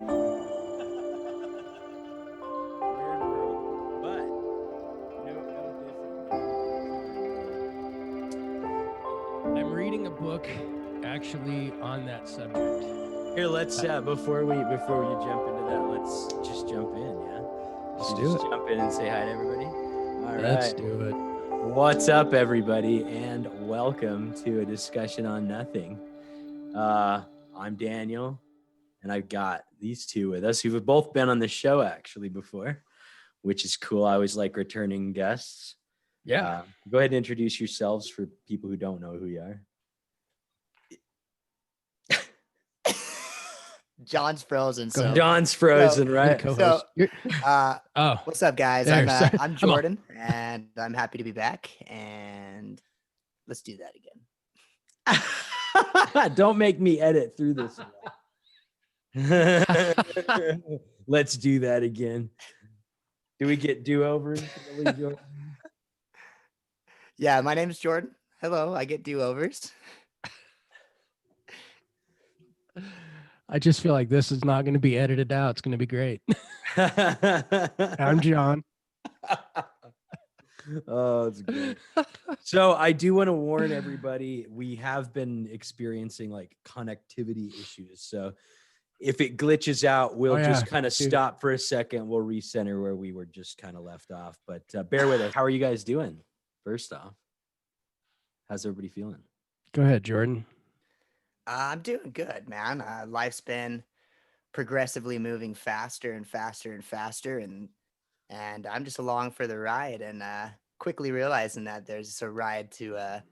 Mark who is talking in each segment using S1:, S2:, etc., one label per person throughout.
S1: world, but no different.
S2: I'm reading a book actually on that subject.
S1: Here, let's before you jump into that, let's just jump in, yeah.
S2: Let's do it.
S1: Jump in and say hi to everybody. All
S2: Let's
S1: right.
S2: do it.
S1: What's up, everybody, and welcome to a discussion on nothing. I'm Daniel, and I've got these two with us who've both been on the show actually before, which is cool. I always like returning guests.
S2: Yeah.
S1: Go ahead and introduce yourselves for people who don't know who you are.
S3: John's frozen. So
S1: John's frozen, right?
S3: So,
S2: oh,
S3: what's up, guys?
S2: there,
S3: I'm Jordan, and I'm happy to be back. And let's do that
S1: again. Don't make me edit through this. Let's do that again. Do we get do-overs?
S3: Yeah, my name is Jordan. Hello, I get do-overs.
S2: I just feel like this is not going to be edited out. It's going to be great. I'm John.
S1: Oh, it's good. So I do want to warn everybody, we have been experiencing like connectivity issues. So if it glitches out, we'll just kind of stop for a second. We'll recenter where we were just kind of left off. But bear with us. How are you guys doing? First off, how's everybody feeling?
S2: Go ahead, Jordan.
S3: I'm doing good, man. Life's been progressively moving faster and faster and faster, and I'm just along for the ride, and quickly realizing that there's a ride to a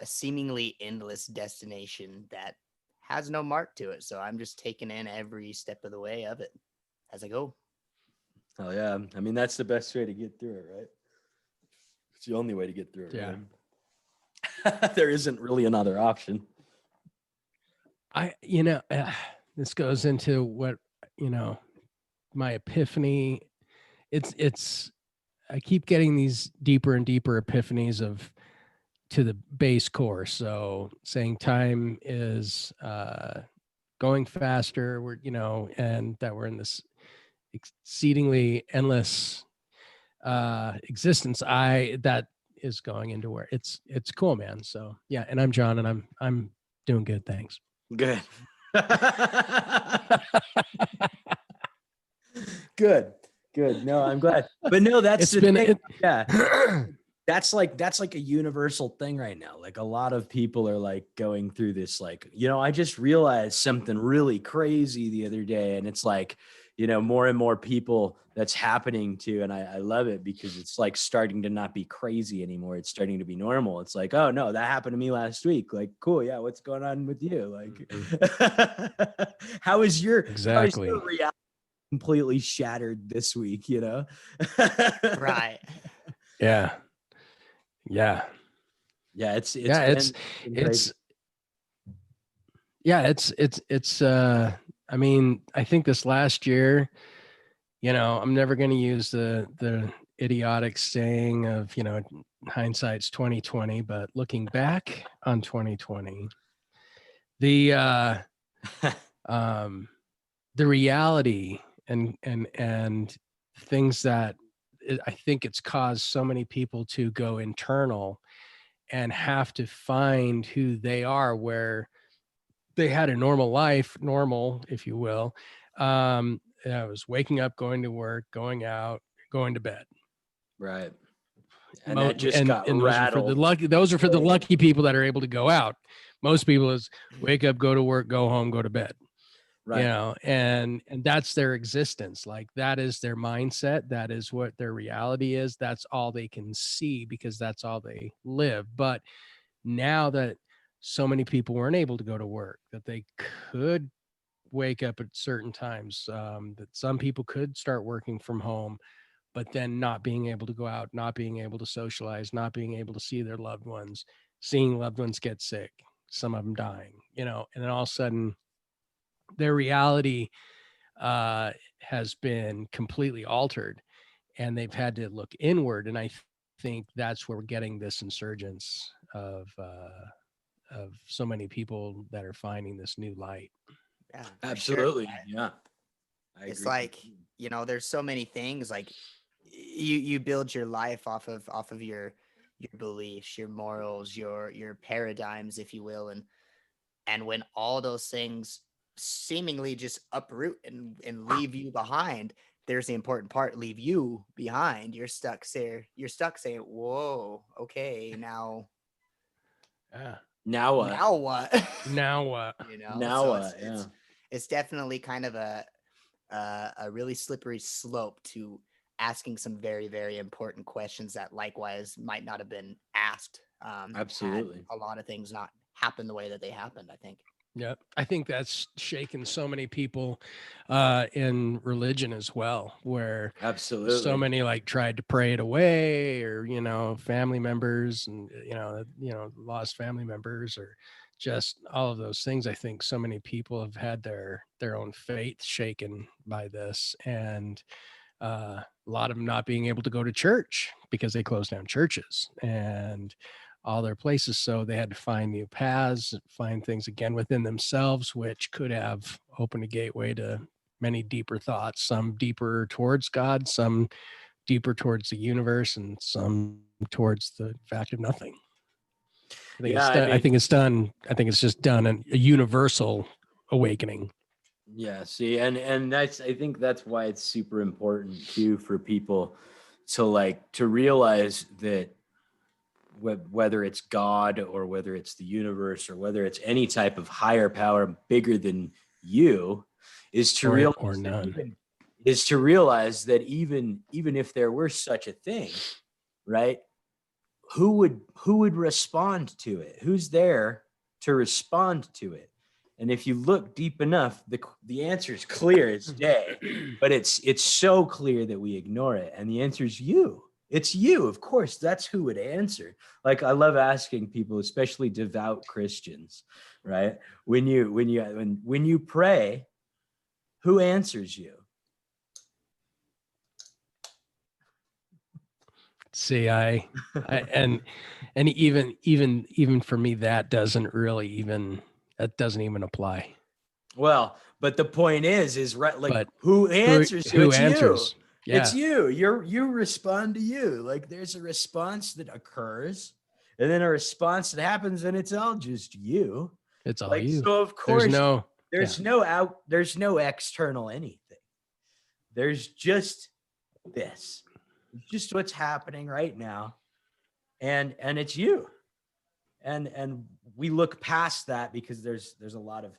S3: seemingly endless destination that has no mark to it. So I'm just taking in every step of the way of it as I go.
S1: Oh yeah, I mean that's the best way to get through it, right? It's the only way to get through it.
S2: Yeah,
S1: right? There isn't really another option.
S2: This goes into what, my epiphany. It's, I keep getting these deeper and deeper epiphanies to the base core. So saying time is going faster, and that we're in this exceedingly endless existence. That is going into where it's cool, man. So yeah. And I'm John, and I'm doing good. Thanks.
S1: Good. Good. No, I'm glad. But no, that's the thing. Yeah. That's like a universal thing right now. Like a lot of people are like going through this, like, I just realized something really crazy the other day. And it's like, more and more people that's happening to, and I love it because it's like starting to not be crazy anymore. It's starting to be normal. It's like, oh no, that happened to me last week. Like, cool. Yeah. What's going on with you? Like, how is your reality completely shattered this week,
S3: Right.
S2: Yeah. I mean, I think this last year, I'm never going to use the idiotic saying of, hindsight's 2020, but looking back on 2020, the reality and things that I think it's caused so many people to go internal and have to find who they are, where they had a normal life, if you will. I was waking up, going to work, going out, going to bed.
S1: Right. And that just got rattled.
S2: Those are for the lucky people that are able to go out. Most people is wake up, go to work, go home, go to bed. Right. And that's their existence. Like that is their mindset. That is what their reality is. That's all they can see because that's all they live. But now that so many people weren't able to go to work, that they could wake up at certain times, that some people could start working from home, but then not being able to go out, not being able to socialize, not being able to see their loved ones, seeing loved ones get sick, some of them dying, and then all of a sudden their reality has been completely altered, and they've had to look inward. And I think that's where we're getting this insurgence of so many people that are finding this new light.
S1: Yeah, absolutely. Sure. Yeah.
S3: It's like, you know, there's so many things, like you build your life off of your beliefs, your morals, your paradigms, if you will. And when all those things seemingly just uproot and leave you behind, there's the important part: leave you behind. You're stuck there. You're stuck saying, whoa, okay, now
S1: now what?
S3: now what?
S2: Now what?
S3: You know,
S1: Now
S3: so
S1: what? Yeah.
S3: it's definitely kind of a really slippery slope to asking some very, very important questions that likewise might not have been asked.
S1: Absolutely.
S3: Had a lot of things not happen the way that they happened, I think.
S2: Yeah, I think that's shaken so many people in religion as well, where
S1: Absolutely.
S2: so many like tried to pray it away, or family members, and lost family members, or just all of those things. I think so many people have had their own faith shaken by this, and a lot of them not being able to go to church because they closed down churches and all their places. So they had to find new paths, find things again within themselves, which could have opened a gateway to many deeper thoughts, some deeper towards God, some deeper towards the universe, and some towards the fact of nothing. I think it's just done a universal awakening.
S1: Yeah. See, and I think that's why it's super important too for people to realize that whether it's God or whether it's the universe or whether it's any type of higher power bigger than you, is to realize that even if there were such a thing, right? Who would respond to it? Who's there to respond to it? And if you look deep enough, the answer is clear as day, but it's so clear that we ignore it. And the answer is you. It's you, of course. That's who would answer. Like, I love asking people, especially devout Christians, right? When you pray, who answers you?
S2: See, and even for me, that doesn't even apply.
S1: Well, but the point is right, like,
S2: but
S1: who answers you? It's
S2: answers?
S1: You.
S2: Yeah.
S1: It's you. You respond to you. Like, there's a response that occurs, and then a response that happens, and it's all just you.
S2: It's all
S1: like,
S2: you.
S1: So of course,
S2: there's
S1: no external anything. There's just this. It's just what's happening right now, and it's you. And we look past that because there's a lot of,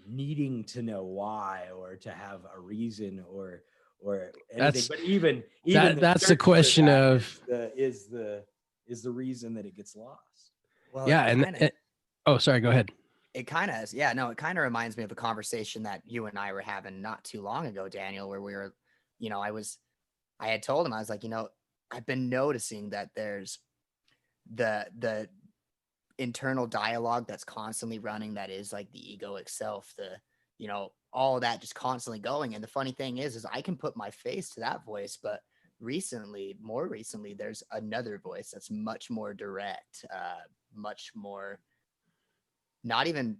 S1: needing to know why, or to have a reason, or anything. But even
S2: that's the question of
S1: is the reason that it gets lost.
S3: Well,
S2: yeah, oh, sorry, go ahead.
S3: It kind of reminds me of a conversation that you and I were having not too long ago, Daniel, where we were, I had told him, I was like, I've been noticing that there's the internal dialogue that's constantly running, that is like the egoic self, all of that just constantly going. And the funny thing is I can put my face to that voice, but more recently, there's another voice that's much more direct, much more, not even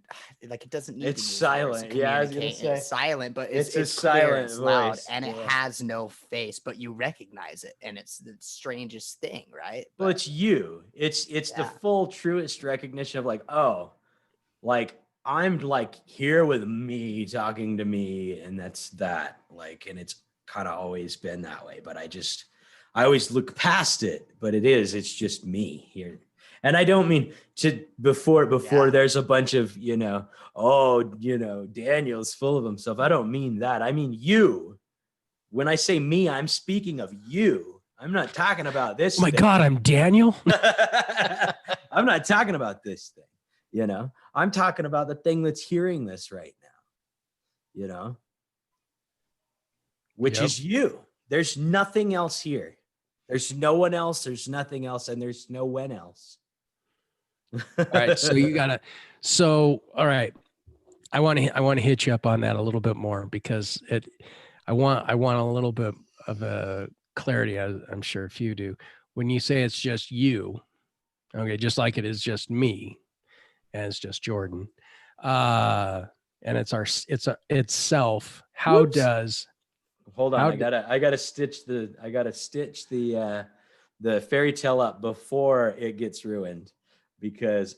S3: like, it doesn't need
S1: it's silent. Yeah, I was gonna say
S3: it's silent, but it's
S1: a silent
S3: it's
S1: voice,
S3: loud, and it has no face, but you recognize it, and it's the strangest thing, right?
S1: Well, it's you. It's the full, truest recognition of like, oh, like, I'm like here with me, talking to me, and that's that. Like, and it's kind of always been that way, but I always look past it, but it's just me here. And I don't mean to before there's a bunch of, Daniel's full of himself. I don't mean that. I mean you. When I say me, I'm speaking of you. I'm not talking about this.
S2: Oh my God, I'm Daniel.
S1: I'm not talking about this thing. I'm talking about the thing that's hearing this right now, which is you. There's nothing else here. There's no one else. There's nothing else. And there's no when else.
S2: All right. So all right. I want to hit you up on that a little bit more, because I want a little bit of a clarity. I'm sure if you do, when you say it's just you, okay, just like it is just me, and it's just Jordan. and it's itself. How
S1: Whoops.
S2: does
S1: Hold on, I gotta stitch the fairy tale up before it gets ruined, because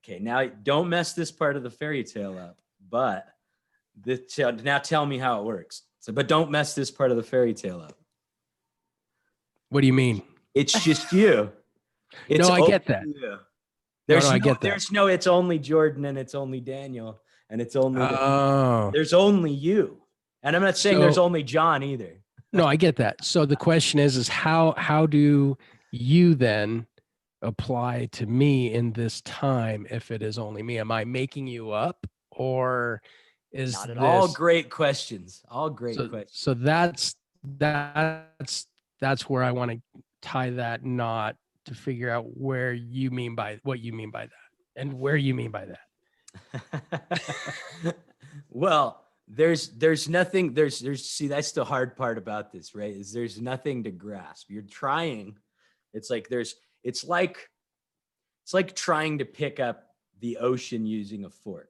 S1: okay, now don't mess this part of the fairy tale up, but now tell me how it works. So, but don't mess this part of the fairy tale up.
S2: What do you mean?
S1: It's just you.
S2: No, I get that.
S1: I get that. There's no, it's only Jordan and it's only Daniel and it's only, there's only you. And I'm not saying there's only John either.
S2: No, I get that. So the question is how do you then apply to me in this time if it is only me? Am I making you up, or is
S3: Not at
S1: all great questions? All great questions.
S2: So that's where I want to tie that knot to figure out what you mean by that and where you mean by that.
S1: Well, there's nothing, see, that's the hard part about this, right? Is there's nothing to grasp. You're trying. It's like trying to pick up the ocean using a fork,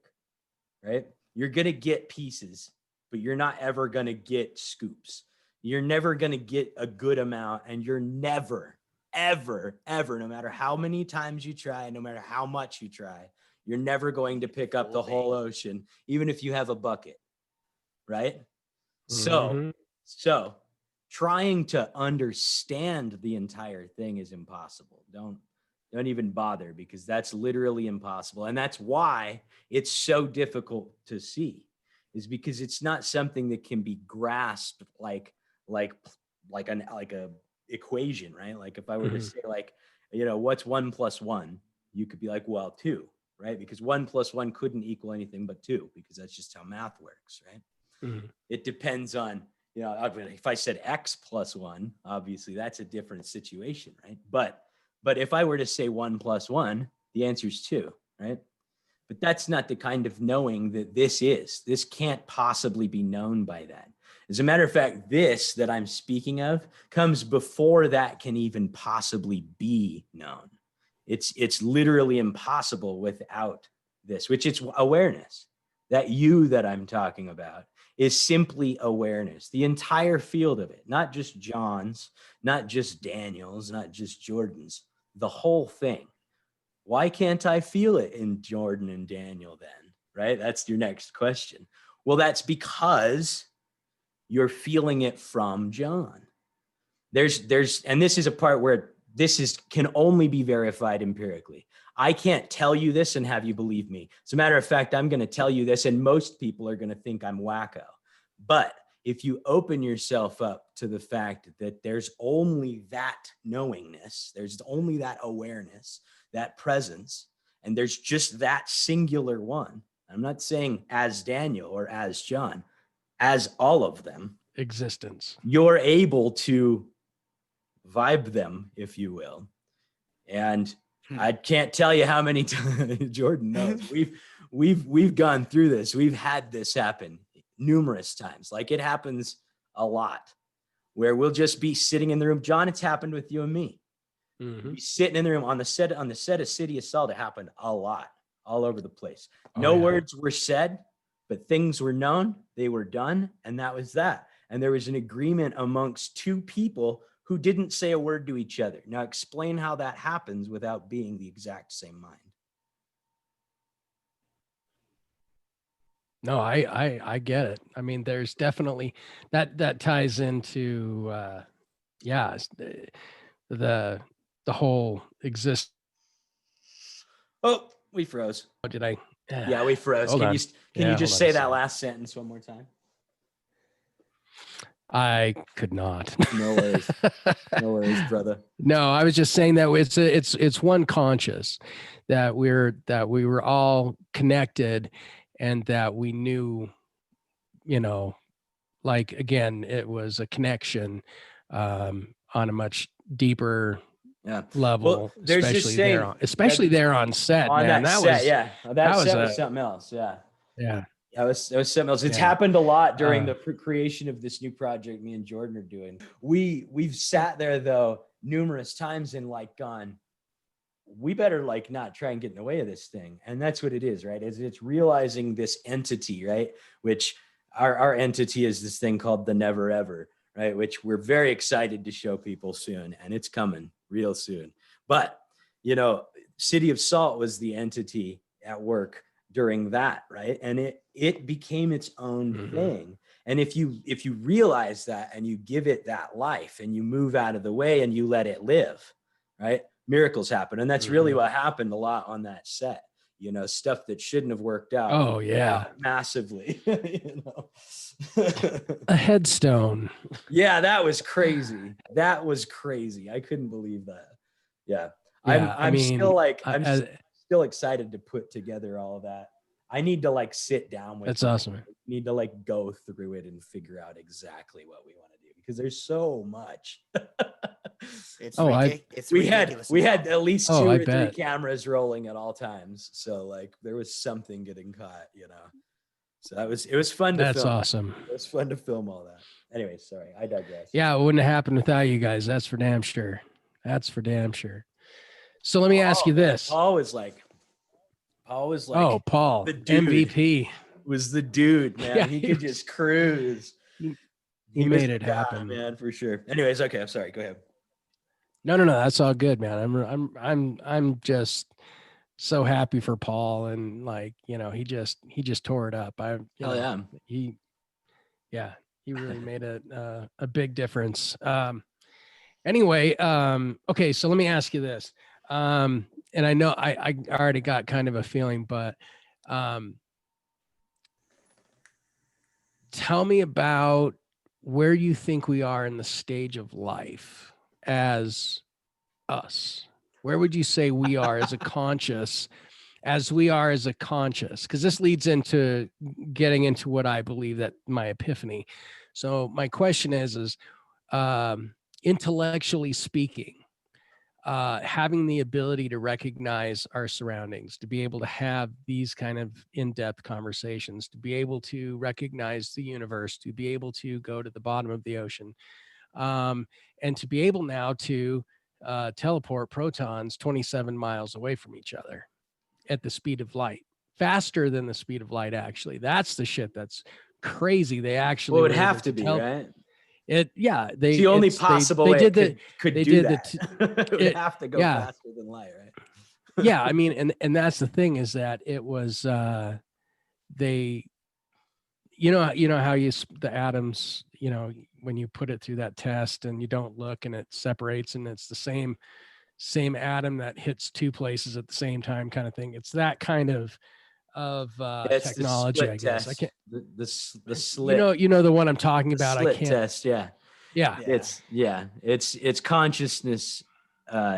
S1: right? You're going to get pieces, but you're not ever going to get scoops. You're never going to get a good amount, and you're never, ever, ever, no matter how many times you try, no matter how much you try, you're never going to pick up the whole ocean, even if you have a bucket, right?
S2: Mm-hmm.
S1: So trying to understand the entire thing is impossible. Don't even bother, because that's literally impossible. And that's why it's so difficult to see, is because it's not something that can be grasped like a equation, right? Like if I were to say, like, what's 1 + 1, you could be like, well, 2, right? Because 1 + 1 couldn't equal anything but 2, because that's just how math works, right?
S2: Mm-hmm.
S1: It depends on, if I said X + 1, obviously that's a different situation, right? But if I were to say 1 + 1, the answer is 2, right? But that's not the kind of knowing that this is. This can't possibly be known by that. As a matter of fact, this that I'm speaking of comes before that can even possibly be known. It's literally impossible without this, which it's awareness. That you that I'm talking about is simply awareness. The entire field of it, not just John's, not just Daniel's, not just Jordan's, the whole thing. Why can't I feel it in Jordan and Daniel then, right? That's your next question. Well, that's because you're feeling it from John. And this is a part where can only be verified empirically. I can't tell you this and have you believe me. As a matter of fact, I'm going to tell you this and most people are going to think I'm wacko. But if you open yourself up to the fact that there's only that knowingness, there's only that awareness, that presence, and there's just that singular one. I'm not saying as Daniel or as John, as all of them.
S2: Existence. You're
S1: able to vibe them, if you will. And I can't tell you how many times Jordan knows. We've gone through this. We've had this happen numerous times. Like, it happens a lot where we'll just be sitting in the room. John, it's happened with you and me. Mm-hmm. Be sitting in the room on the set of City of Salt. It happened a lot, all over the place. No words were said, but things were known. They were done, and that was that. And there was an agreement amongst two people who didn't say a word to each other. Now explain how that happens without being the exact same mind.
S2: No, I get it. I mean, there's definitely that ties into the whole exist.
S1: Oh, we froze.
S2: What did I?
S1: Yeah, we froze. Can you just say that last sentence one more time?
S2: I could not.
S1: No worries. No worries, brother.
S2: No, I was just saying that it's one conscious, that we were all connected, and that we knew, like, again, it was a connection on a much deeper level.
S1: Well,
S2: especially there on set, man. That was
S1: something else. Yeah.
S2: Yeah.
S1: That was something else. It's happened a lot during the creation of this new project me and Jordan are doing. We've sat there though numerous times and like gone, we better like not try and get in the way of this thing. And that's what it is, right? It's realizing this entity, right? Which our entity is this thing called the never ever, right? Which we're very excited to show people soon, and it's coming real soon. But, you know, City of Salt was the entity at work during that, right? And it became its own thing. And if you realize that and you give it that life and you move out of the way and you let it live, right? Miracles happen. And that's really what happened a lot on that set. You know, stuff that shouldn't have worked out.
S2: Oh yeah,
S1: massively. You know,
S2: a headstone.
S1: Yeah, that was crazy. That was crazy. I couldn't believe that. Yeah, I'm still excited to put together all of that. I need to like sit down with.
S2: That's awesome.
S1: Need to like go through it and figure out exactly what we want to do because there's so much.
S3: It's
S1: we
S3: ridiculous.
S1: We had at least 2 or 3
S2: bet.
S1: cameras rolling at all times, so like there was something getting caught, you know. So it was fun to film.
S2: That's awesome.
S1: It was fun to film all that. Anyway, sorry, I digress.
S2: Yeah, it wouldn't have happened without you guys. That's for damn sure. That's for damn sure. So let me ask you this.
S1: Paul was like,
S2: oh, Paul,
S1: the dude.
S2: MVP.
S1: Was the dude, man.
S2: Yeah,
S1: he could just cruise.
S2: He made it happen,
S1: man, for sure. Anyways, okay, I'm sorry. Go ahead.
S2: No, that's all good, man. I'm just so happy for Paul, and like, you know, he just tore it up. He really made a big difference. Anyway, okay, so let me ask you this. And I know I already got kind of a feeling, but tell me about where you think we are in the stage of life as us. Where would you say we are as a conscious, because this leads into getting into what I believe that my epiphany. So my question is intellectually speaking, having the ability to recognize our surroundings, to be able to have these kind of in-depth conversations, to be able to recognize the universe, to be able to go to the bottom of the ocean, and to be able now to teleport protons 27 miles away from each other at the speed of light, faster than the speed of light. Actually, that's the shit that's crazy. They actually
S1: would have to be, right?
S2: It's the
S1: only possible way it could do that. It would have to go faster than light, right?
S2: Yeah, I mean, and that's the thing, is that it was they, you know how the atoms, you know, when you put it through that test and you don't look and it separates and it's the same atom that hits 2 places at the same time, kind of thing. It's that kind of technology, I guess. I can't
S1: the slit.
S2: You know the one I'm talking about.
S1: Slit
S2: I can't
S1: test. Yeah. It's consciousness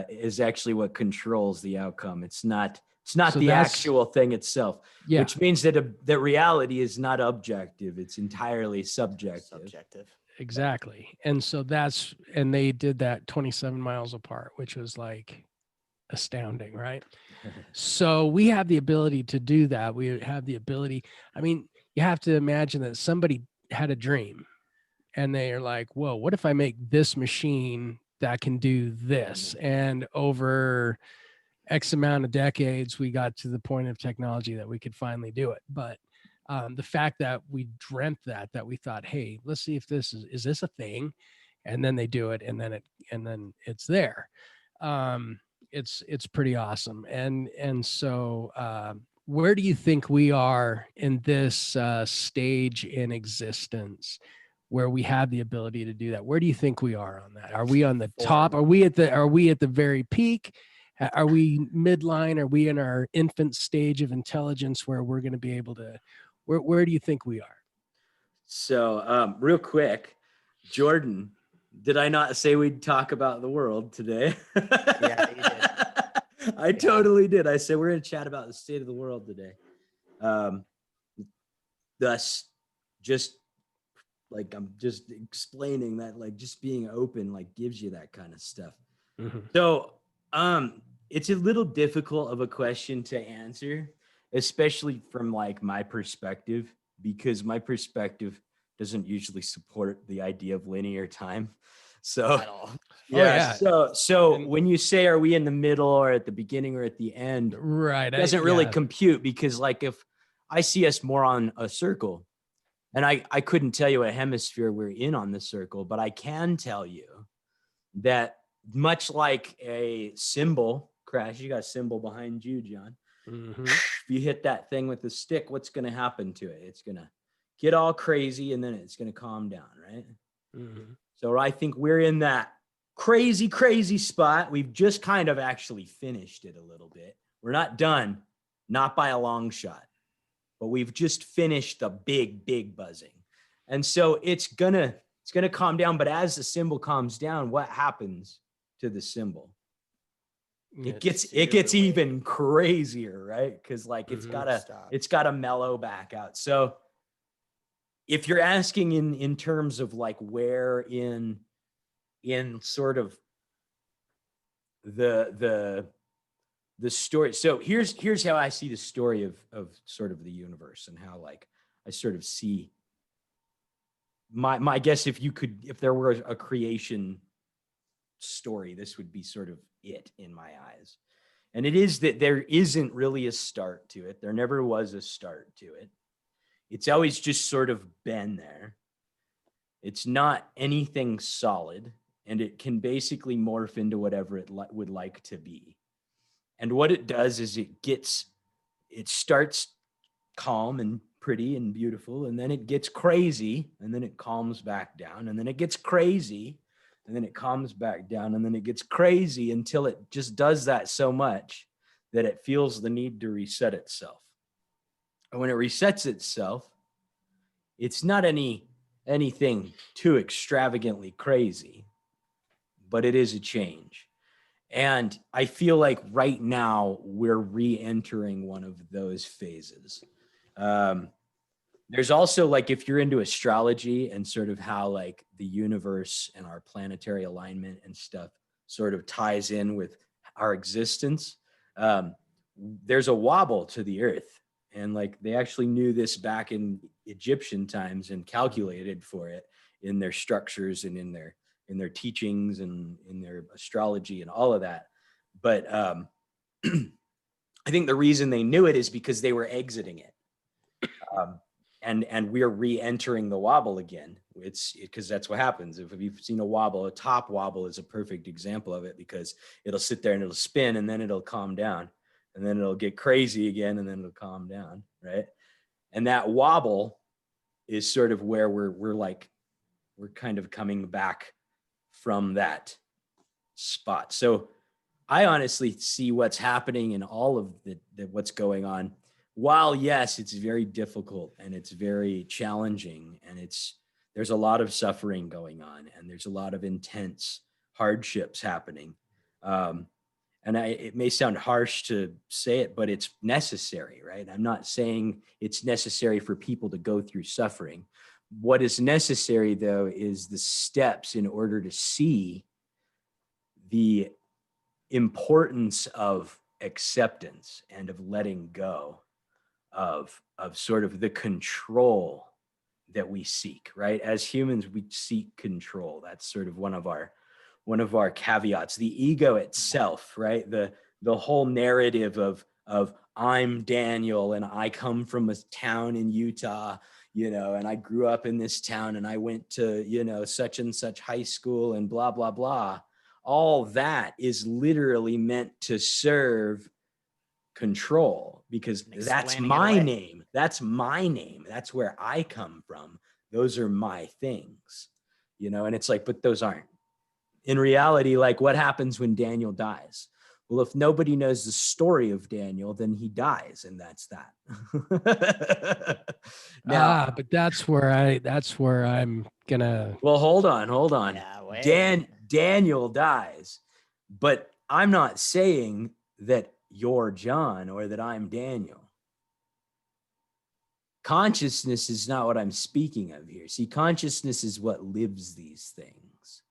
S1: is actually what controls the outcome. It's not the actual thing itself, which means that reality is not objective. It's entirely subjective.
S2: Exactly. And so and they did that 27 miles apart, which was like astounding, right? So we have the ability to do that. We have the ability. I mean, you have to imagine that somebody had a dream and they are like, whoa, what if I make this machine that can do this? And over X amount of decades, we got to the point of technology that we could finally do it. But the fact that we dreamt that we thought, hey, let's see if this is this a thing? And then they do it, and then it's there. It's pretty awesome. And so where do you think we are in this stage in existence where we have the ability to do that? Where do you think we are on that? Are we on the top? Are we at the very peak? Are we midline? Are we in our infant stage of intelligence where we're going to be able to, where do you think we are?
S1: So real quick, Jordan, did I not say we'd talk about the world today?
S3: Yeah, you did.
S1: I totally did. I said we're going to chat about the state of the world today. Thus, just like I'm just explaining that, like just being open, like gives you that kind of stuff. Mm-hmm. So it's a little difficult of a question to answer, especially from like my perspective, because my perspective doesn't usually support the idea of linear time. So
S3: at all.
S1: yeah. So
S2: And-
S1: when you say, are we in the middle or at the beginning or at the end,
S2: Right.
S1: it doesn't really compute, because like if I see us more on a circle, and I couldn't tell you what hemisphere we're in on the circle, but I can tell you that much like a cymbal crash, you got a cymbal behind you, John.
S2: Mm-hmm.
S1: If you hit that thing with the stick, what's going to happen to it? It's going to get all crazy, and then it's going to calm down, right?
S2: Mm-hmm.
S1: So I think we're in that crazy, crazy spot. We've just kind of actually finished it a little bit. We're not done, not by a long shot, but we've just finished the big, big buzzing. And so it's gonna calm down. But as the cymbal calms down, what happens to the cymbal? It gets even crazier, right? Because like it's gotta mellow back out. So if you're asking in terms of like where in sort of the story. So here's how I see the story of sort of the universe, and how like I sort of see my guess, if there were a creation story, this would be sort of it in my eyes. And it is that there isn't really a start to it. There never was a start to it. It's always just sort of been there. It's not anything solid, and it can basically morph into whatever it would like to be. And what it does is it starts calm and pretty and beautiful, and then it gets crazy, and then it calms back down, and then it gets crazy, and then it calms back down, and then it gets crazy, until it just does that so much that it feels the need to reset itself. And when it resets itself, it's not anything too extravagantly crazy, but it is a change. And I feel like right now we're re-entering one of those phases. There's also, like, if you're into astrology and sort of how like the universe and our planetary alignment and stuff sort of ties in with our existence, there's a wobble to the earth. And like they actually knew this back in Egyptian times and calculated for it in their structures and in their teachings and in their astrology and all of that. But I think the reason they knew it is because they were exiting it. And we're re-entering the wobble again. It's because that's what happens. If you've seen a wobble, a top wobble is a perfect example of it, because it'll sit there and it'll spin, and then it'll calm down, and then it'll get crazy again, and then it'll calm down, right? And that wobble is sort of where we're kind of coming back from that spot. So I honestly see what's happening in all of what's going on. While yes, it's very difficult and it's very challenging, and there's a lot of suffering going on, and there's a lot of intense hardships happening. And it may sound harsh to say it, but it's necessary, right? I'm not saying it's necessary for people to go through suffering. What is necessary, though, is the steps in order to see the importance of acceptance and of letting go of sort of the control that we seek, right? As humans, we seek control. That's sort of one of our caveats. The ego itself, right? The whole narrative of I'm Daniel and I come from a town in Utah, and I grew up in this town and I went to, such and such high school and blah, blah, blah. All that is literally meant to serve control, because that's my name. That's my name. That's where I come from. Those are my things, and it's like, but those aren't. In reality, like, what happens when Daniel dies? Well, if nobody knows the story of Daniel, then he dies, and that's that. Now,
S2: but that's where I'm gonna.
S1: Well, hold on. Yeah, Daniel dies, but I'm not saying that you're John or that I'm Daniel. Consciousness is not what I'm speaking of here. See, consciousness is what lives these things.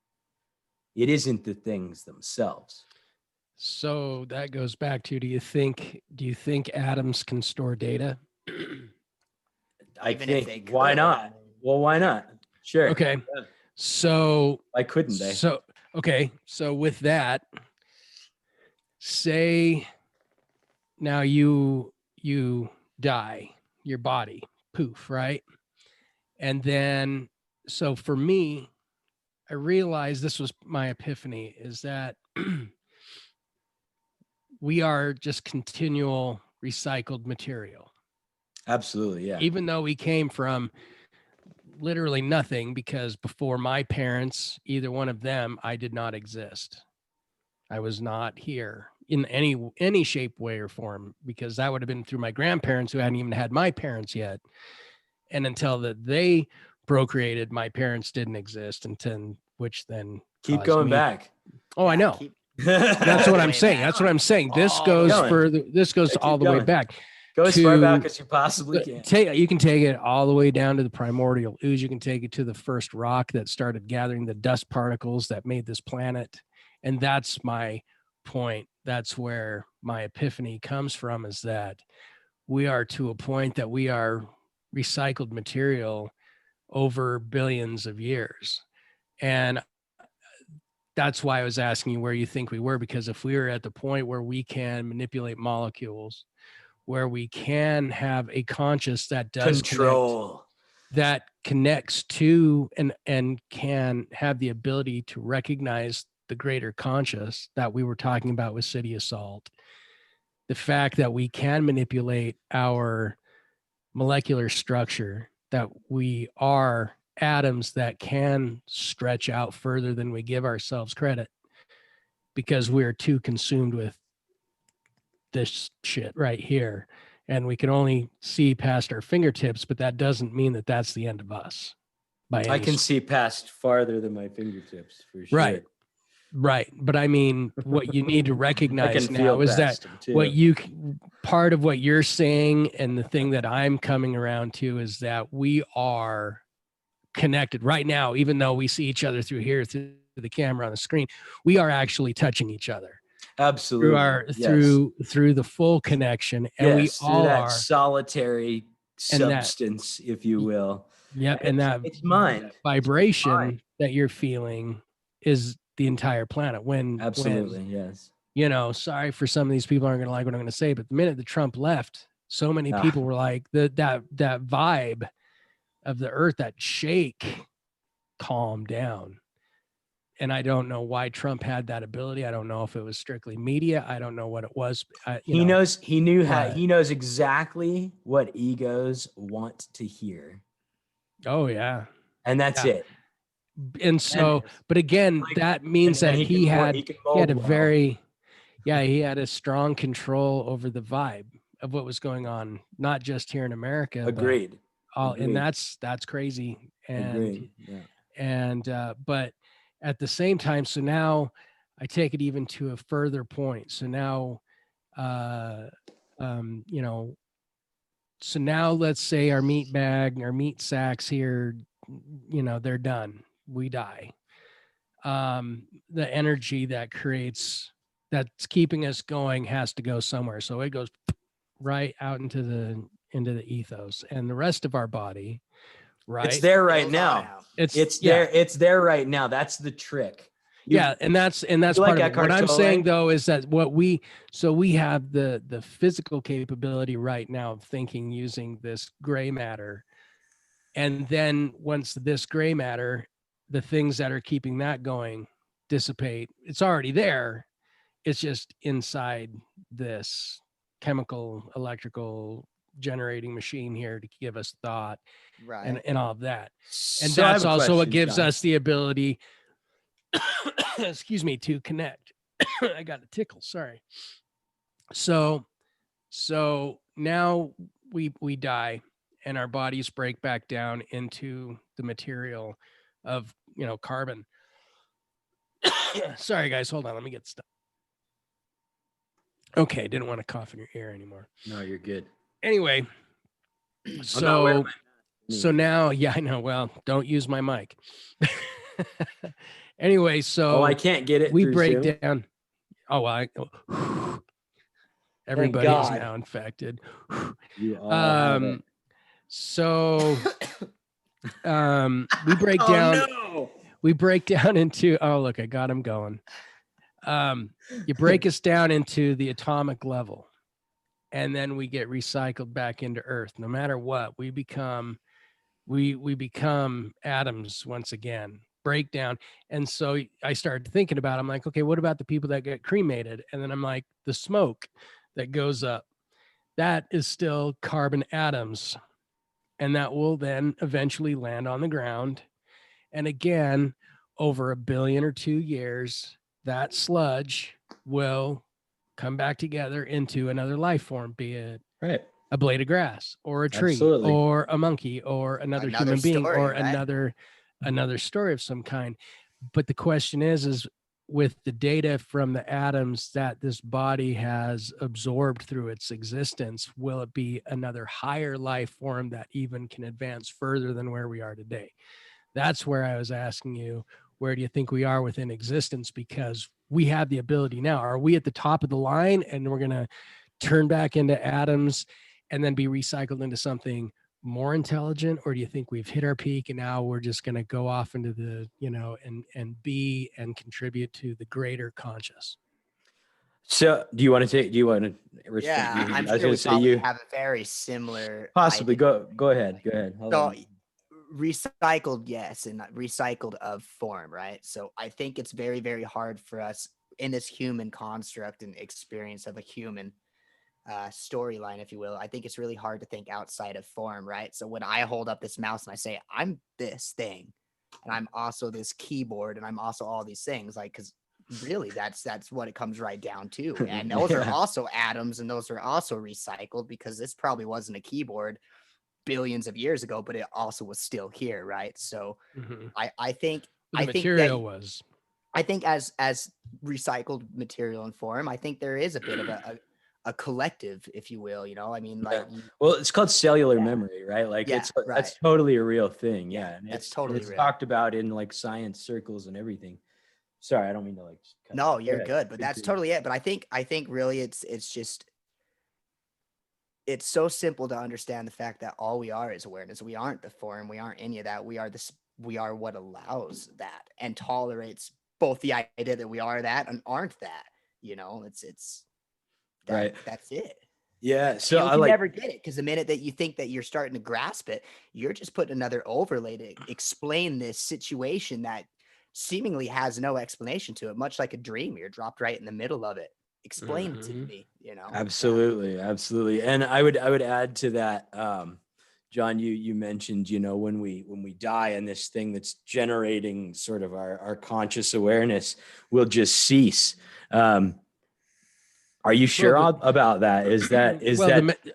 S1: It isn't the things themselves.
S2: So that goes back to, do you think atoms can store data?
S1: I think, why not? Well, why not? Sure.
S2: Okay. So
S1: why couldn't they?
S2: So okay, so with that, say now you die, your body, poof, right? And then, so for me, I realized this was my epiphany, is that we are just continual recycled material.
S1: Absolutely, yeah.
S2: Even though we came from literally nothing, because before my parents, either one of them, I did not exist. I was not here in any shape, way, or form, because that would have been through my grandparents, who hadn't even had my parents yet. And until that they procreated, my parents didn't exist, until which then
S1: keep going back.
S2: Oh, yeah, I know. That's what I'm saying. That's what I'm saying. This goes further. This goes all the way back.
S1: Go as far back as you possibly can.
S2: You can take it all the way down to the primordial ooze. You can take it to the first rock that started gathering the dust particles that made this planet. And that's my point. That's where my epiphany comes from, is that we are to a point that we are recycled material over billions of years. And that's why I was asking you where you think we were, because if we were at the point where we can manipulate molecules, where we can have a conscious that does
S1: control,
S2: that connects to and can have the ability to recognize the greater conscious that we were talking about with City Assault, the fact that we can manipulate our molecular structure, that we are atoms that can stretch out further than we give ourselves credit, because we're too consumed with this shit right here, and we can only see past our fingertips, but that doesn't mean that that's the end of us.
S1: I can see past farther than my fingertips, for sure.
S2: Right. But I mean, what you need to recognize now is that part of what you're saying, and the thing that I'm coming around to, is that we are connected right now. Even though we see each other through here, through the camera on the screen, we are actually touching each other.
S1: Absolutely.
S2: Through the full connection, and we all
S1: that
S2: are
S1: solitary substance, if you will.
S2: Yep. And
S1: it's mind
S2: vibration that you're feeling is the entire planet.
S1: Yes.
S2: You know, sorry for some of these people aren't going to like what I'm going to say, but the minute that Trump left, so many people were like, that vibe of the earth, that shake, calmed down. And I don't know why Trump had that ability. I don't know if it was strictly media. I don't know what it was.
S1: He knows exactly what egos want to hear.
S2: Oh yeah.
S1: And that's it.
S2: And so, but again, that means that he had a strong control over the vibe of what was going on, not just here in America.
S1: Agreed.
S2: And that's crazy. And, but at the same time, so now I take it even to a further point. So now, so now let's say our meat sacks here, they're done. We die. The energy that's keeping us going has to go somewhere. So it goes right out into the ethos, and the rest of our body, right?
S1: It's there right now. It's there right now. That's the trick.
S2: And that's part of it. What I'm saying though is that we have the physical capability right now of thinking using this gray matter, and then once this gray matter, the things that are keeping that going dissipate. It's already there. It's just inside this chemical, electrical generating machine here to give us thought, right, and all of that. And so that's also what gives us the ability, excuse me, to connect. I got a tickle. Sorry. So now we die, and our bodies break back down into the material of, carbon. Sorry guys, hold on, let me get stuff. Okay, didn't want to cough in your ear anymore.
S1: No, you're good.
S2: Anyway, so now, I know. Well, don't use my mic. Anyway, so
S1: I can't get it.
S2: We break down. Everybody's now infected.
S1: You all
S2: so we break down.
S1: No.
S2: we break down into, oh, look, I got him going. You break us down into the atomic level, and then we get recycled back into Earth. No matter what, we become atoms once again, breakdown. And so I started thinking about, I'm like, okay, what about the people that get cremated? And then I'm like, the smoke that goes up, that is still carbon atoms. And that will then eventually land on the ground. And again, over 1 billion or 2 years, that sludge will come back together into another life form, be it
S1: Right.
S2: a blade of grass or a tree
S1: Absolutely.
S2: or a monkey or another human being
S3: story,
S2: or
S3: right?
S2: another story of some kind. But the question is with the data from the atoms that this body has absorbed through its existence, will it be another higher life form that even can advance further than where we are today? That's where I was asking you, where do you think we are within existence? Because we have the ability now. Are we at the top of the line and we're going to turn back into atoms and then be recycled into something more intelligent? Or do you think we've hit our peak and now we're just going to go off into the, and be and contribute to the greater conscious?
S1: So do you want to respond?
S3: Yeah, I'm
S1: I was
S3: sure
S1: going
S3: we
S1: to say
S3: probably
S1: you
S3: have a very similar
S1: possibly
S3: idea.
S1: go ahead. Go ahead.
S3: So recycled, yes, and recycled of form, right? So I think it's very, very hard for us in this human construct and experience of a human storyline, if you will. I think it's really hard to think outside of form, right? So when I hold up this mouse and I say, I'm this thing, and I'm also this keyboard, and I'm also all these things, like, because really that's what it comes right down to. And those are also atoms, and those are also recycled, because this probably wasn't a keyboard billions of years ago, but it also was still here, right? So I think
S2: the material was.
S3: I think as recycled material and form, I think there is a bit of a collective, if you will, I mean, like,
S1: well, it's called cellular memory, right? Like that's totally a real thing. Yeah. And
S3: that's totally
S1: it's
S3: real.
S1: talked about in like science circles and everything. Sorry, I don't mean to like cut
S3: no,
S1: off.
S3: you're good, but that's totally it. But I think really it's just, it's so simple to understand the fact that all we are is awareness. We aren't the form. We aren't any of that. We are what allows that and tolerates both the idea that we are that and aren't that. It's that,
S1: right.
S3: That's it.
S1: Yeah. So
S3: you never get it, because the minute that you think that you're starting to grasp it, you're just putting another overlay to explain this situation that seemingly has no explanation to it, much like a dream. You're dropped right in the middle of it. Explain it to me,
S1: Absolutely. Absolutely. And I would add to that, John, you mentioned, when we die and this thing that's generating sort of our conscious awareness will just cease. Are you sure about that? Is that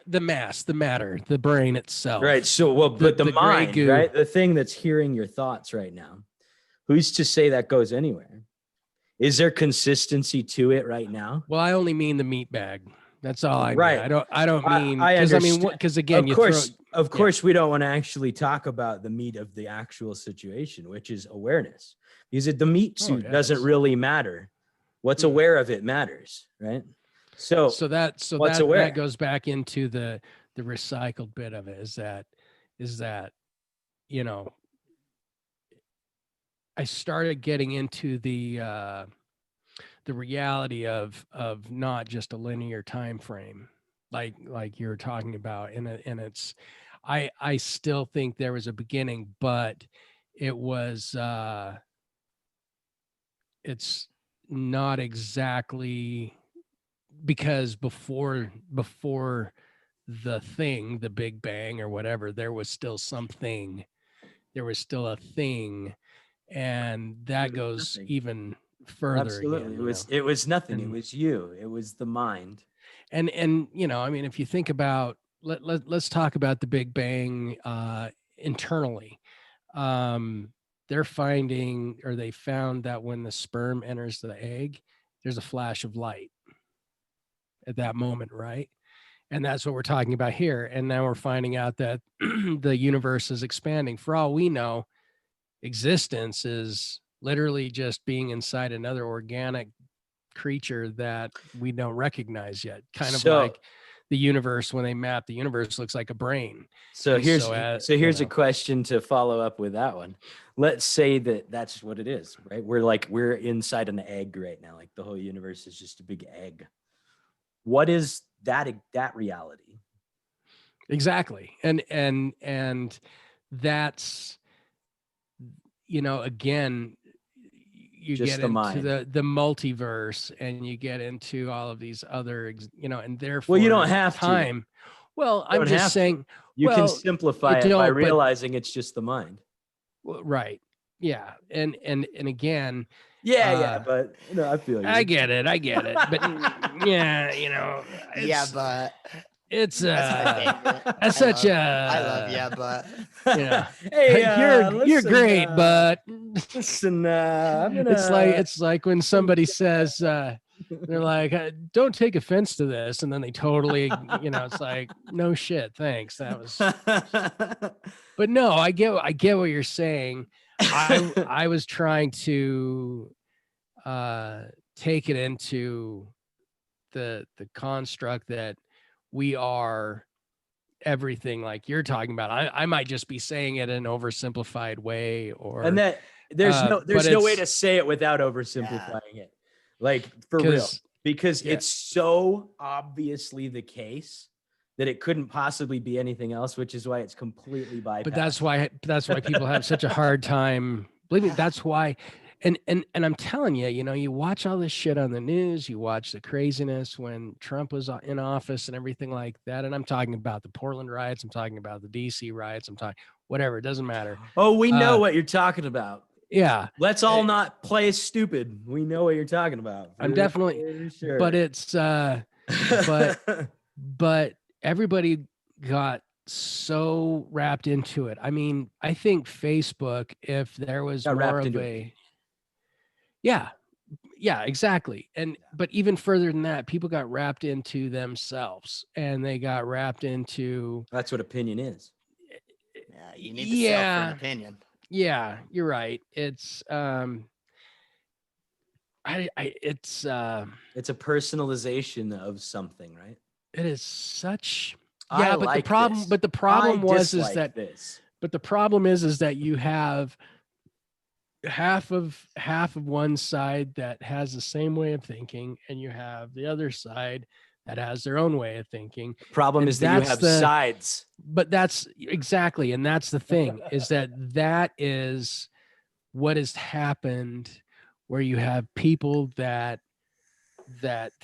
S2: the mass, the matter, the brain itself?
S1: Right. So, but the mind, right? The thing that's hearing your thoughts right now, who's to say that goes anywhere? Is there consistency to it right now?
S2: Well, I only mean the meat bag. That's all I mean. I don't mean, because again,
S1: of course, we don't want to actually talk about the meat of the actual situation, which is awareness, because the meat suit doesn't really matter. What's aware of it matters, right? So that
S2: goes back into the recycled bit of it, is that I started getting into the reality of not just a linear time frame, like you're talking about, and it's I still think there was a beginning, but it was it's not exactly, because before the thing, the Big Bang or whatever, there was still something, there was still a thing, and that goes nothing. Even further.
S1: Absolutely.
S2: Again,
S1: it was nothing. It was you. It was the mind.
S2: And I mean, if you think about, let's talk about the Big Bang internally. They're finding, or they found, that when the sperm enters the egg, there's a flash of light at that moment, right? And that's what we're talking about here. And now we're finding out that the universe is expanding. For all we know, existence is literally just being inside another organic creature that we don't recognize yet. Kind of like the universe, when they map the universe, looks like a brain.
S1: So
S2: And
S1: here's
S2: so,
S1: a question to follow up with that one. Let's say that that's what it is, right? We're inside an egg right now. Like the whole universe is just a big egg. What is that reality?
S2: Exactly. And that's, again, you
S1: Just
S2: get
S1: the
S2: into
S1: mind.
S2: the multiverse, and you get into all of these other, and therefore,
S1: Well, you don't have
S2: time. Well,
S1: You
S2: I'm
S1: don't have
S2: just saying,
S1: You can simplify it by realizing it's just the mind.
S2: Well, right. Yeah. And again,
S1: but I feel you.
S2: I get it. But yeah,
S3: but
S2: it's
S3: that's
S2: such a
S3: I love but
S2: hey, you're great, but
S1: listen, I'm gonna
S2: it's like when somebody says they're like, don't take offense to this, and then they totally it's like, no shit, thanks, that was but no, I get what you're saying. I was trying to take it into the construct that we are everything like you're talking about. I might just be saying it in an oversimplified way, and
S1: that there's no way to say it without oversimplifying it, like for real, because it's so obviously the case that it couldn't possibly be anything else, which is why it's completely bypassed.
S2: But that's why people have such a hard time. Believe me, that's why. And I'm telling you, you watch all this shit on the news, you watch the craziness when Trump was in office and everything like that. And I'm talking about the Portland riots, I'm talking about the DC riots, I'm talking whatever, it doesn't matter.
S1: Oh, we know what you're talking about.
S2: Yeah.
S1: Let's all not play stupid. We know what you're talking about.
S2: I'm definitely sure. But it's but everybody got so wrapped into it. I mean, I think Facebook, if there was more of a yeah, exactly. But even further than that, people got wrapped into themselves, and they got wrapped into.
S1: That's what opinion is.
S3: Yeah, you need the self for an opinion.
S2: Yeah, you're right. It's it's a
S1: personalization of something, right?
S2: It is such.
S1: Yeah,
S2: but the problem. But the problem is that. But the problem is that you have half of one side that has the same way of thinking, and you have the other side that has their own way of thinking.
S1: Problem is that you have sides.
S2: But that's exactly, and that's the thing, is that is what has happened, where you have people that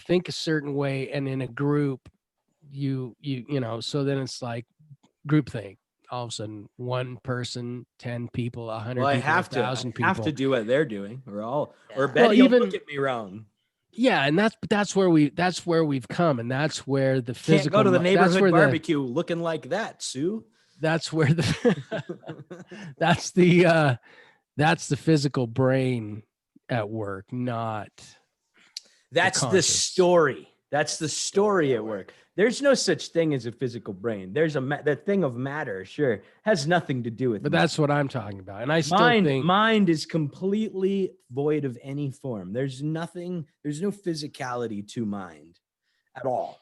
S2: think a certain way, and in a group, so then it's like groupthink. All of a sudden, one person, 10 people, 100 people, 1,000 people.
S1: I have to do what they're doing, or Betty will look at me wrong.
S2: Yeah, and that's where we've come, and that's where the physical.
S1: Can't go to the neighborhood barbecue looking like that, Sue.
S2: That's where that's the physical brain at work, not.
S1: That's the story. That's the story at work. There's no such thing as a physical brain. There's the thing of matter, sure, has nothing to do with.
S2: But that's what I'm talking about, and I still think
S1: mind is completely void of any form. There's no physicality to mind at all.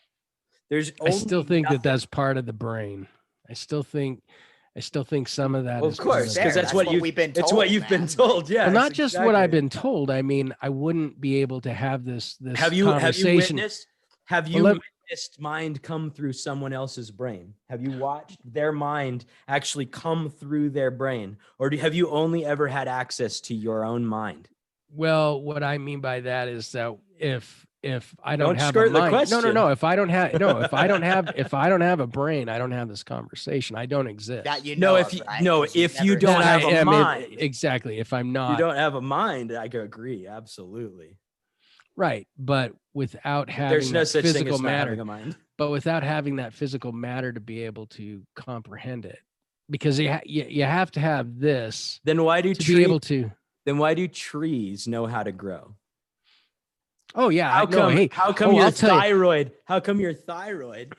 S2: I still think that's part of the brain. I still think some of that.
S1: Well, of course, because that's what we've been told. It's what you've been told. Yeah,
S2: well, not just what I've been told. I mean, I wouldn't be able to have this conversation.
S1: Have you witnessed mind come through someone else's brain? Have you watched their mind actually come through their brain? Or have you only ever had access to your own mind?
S2: Well, what I mean by that is that if I don't have a mind, no. If I don't have a brain, I don't have this conversation. I don't exist.
S3: That
S1: if you don't have a mind,
S2: exactly. If I'm not,
S1: you don't have a mind. I could agree, absolutely.
S2: Right, but without having
S1: there's no such
S2: physical
S1: thing as
S2: matter,
S1: having a mind.
S2: But without having that physical matter to be able to comprehend it, because you have to have this.
S1: Then why do
S2: be able to?
S1: Then why do trees know how to grow?
S2: Oh yeah,
S1: how come your thyroid? How come your thyroid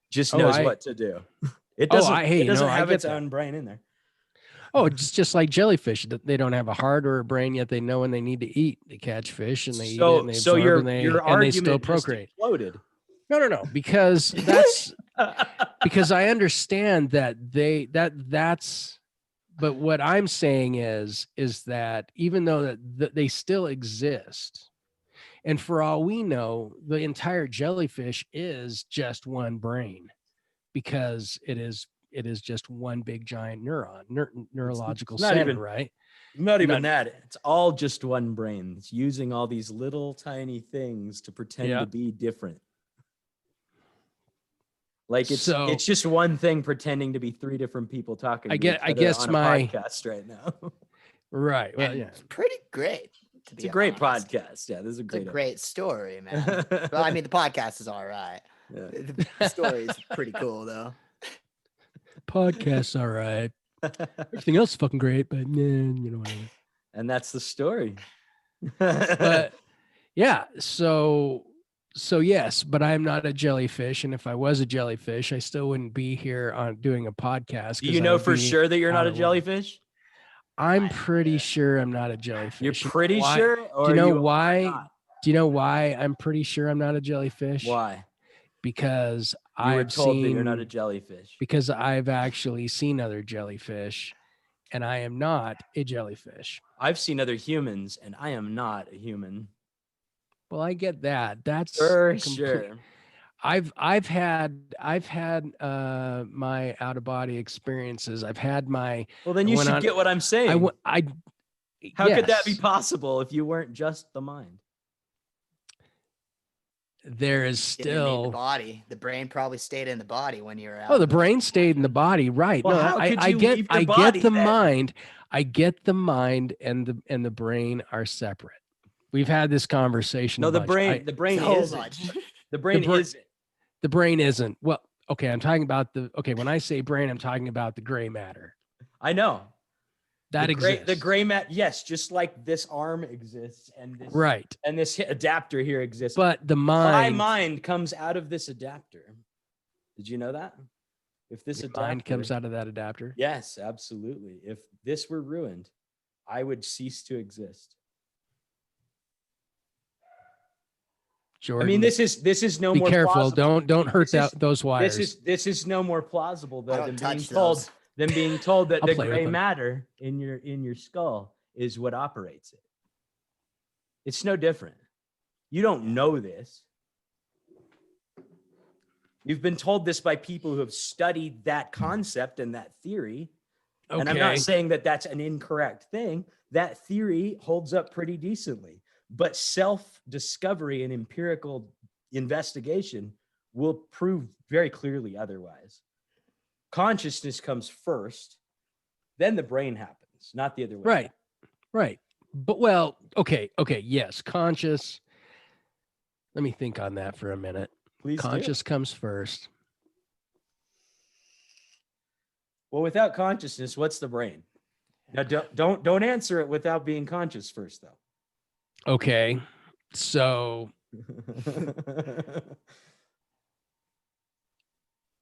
S1: just knows what to do? It doesn't. It doesn't have its own brain in there.
S2: Oh, it's just like jellyfish. They don't have a heart or a brain, yet they know when they need to eat. They catch fish and they eat it, and they absorb, and they still procreate.
S1: Exploded.
S2: No, because because I understand that's, but what I'm saying is that even though that they still exist, and for all we know, the entire jellyfish is just one brain, because it is just one big giant neurological
S1: it's not
S2: center,
S1: even,
S2: right?
S1: Not even that. It's all just one brain. It's using all these little tiny things to pretend to be different. Like it's just one thing pretending to be three different people talking.
S2: I guess
S1: on a podcast right now.
S2: Right. Well, yeah,
S3: it's pretty great.
S1: It's a great podcast. Yeah, this is a great
S3: story, man. Well, I mean, the podcast is all right. Yeah. The story is pretty cool, though.
S2: Podcast's all right. Everything else is fucking great, but whatever.
S1: And that's the story.
S2: But yeah, so yes, but I'm not a jellyfish, and if I was a jellyfish, I still wouldn't be here on doing a podcast.
S1: Do you know for sure that you're not a jellyfish?
S2: I'm pretty sure I'm not a jellyfish.
S1: You're pretty sure?
S2: Or do you know why? Do you know why I'm pretty sure I'm not a jellyfish?
S1: Why?
S2: Because
S1: you were told that you're not a jellyfish.
S2: Because I've actually seen other jellyfish, and I am not a jellyfish.
S1: I've seen other humans, and I am not a human.
S2: Well, I get that. That's
S1: for sure.
S2: I've had my out of body experiences. I've had my.
S1: Well, then you should get what I'm saying. How could that be possible if you weren't just the mind?
S2: There is still
S3: the body. The brain probably stayed in the body when you're out.
S2: Oh, the brain stayed in the body, right?
S1: Well,
S2: no, I get the mind. I get the mind and the brain are separate. We've had this conversation.
S1: No, the brain isn't. The brain isn't.
S2: The brain isn't. Well, okay, I'm talking about when I say brain, I'm talking about the gray matter.
S1: I know.
S2: That exists.
S1: The gray matter, yes, just like this arm exists and this and this adapter here exists.
S2: But the mind,
S1: my mind comes out of this adapter. Did you know that? If this
S2: mind comes out of that adapter?
S1: Yes, absolutely. If this were ruined, I would cease to exist.
S2: Jordan,
S1: I mean, this is no more.
S2: Be careful!
S1: Plausible.
S2: Don't hurt those wires.
S1: This is no more plausible though than being told that the gray matter in your skull is what operates it. It's no different. You don't know this. You've been told this by people who have studied that concept and that theory. Okay. And I'm not saying that that's an incorrect thing. That theory holds up pretty decently. But self-discovery and empirical investigation will prove very clearly otherwise. Consciousness comes first, then the brain happens, not the other way.
S2: Right. But okay, yes, conscious. Let me think on that for a minute.
S1: Please
S2: conscious comes first.
S1: Well, without consciousness, what's the brain? Now, don't answer it without being conscious first, though.
S2: Okay, so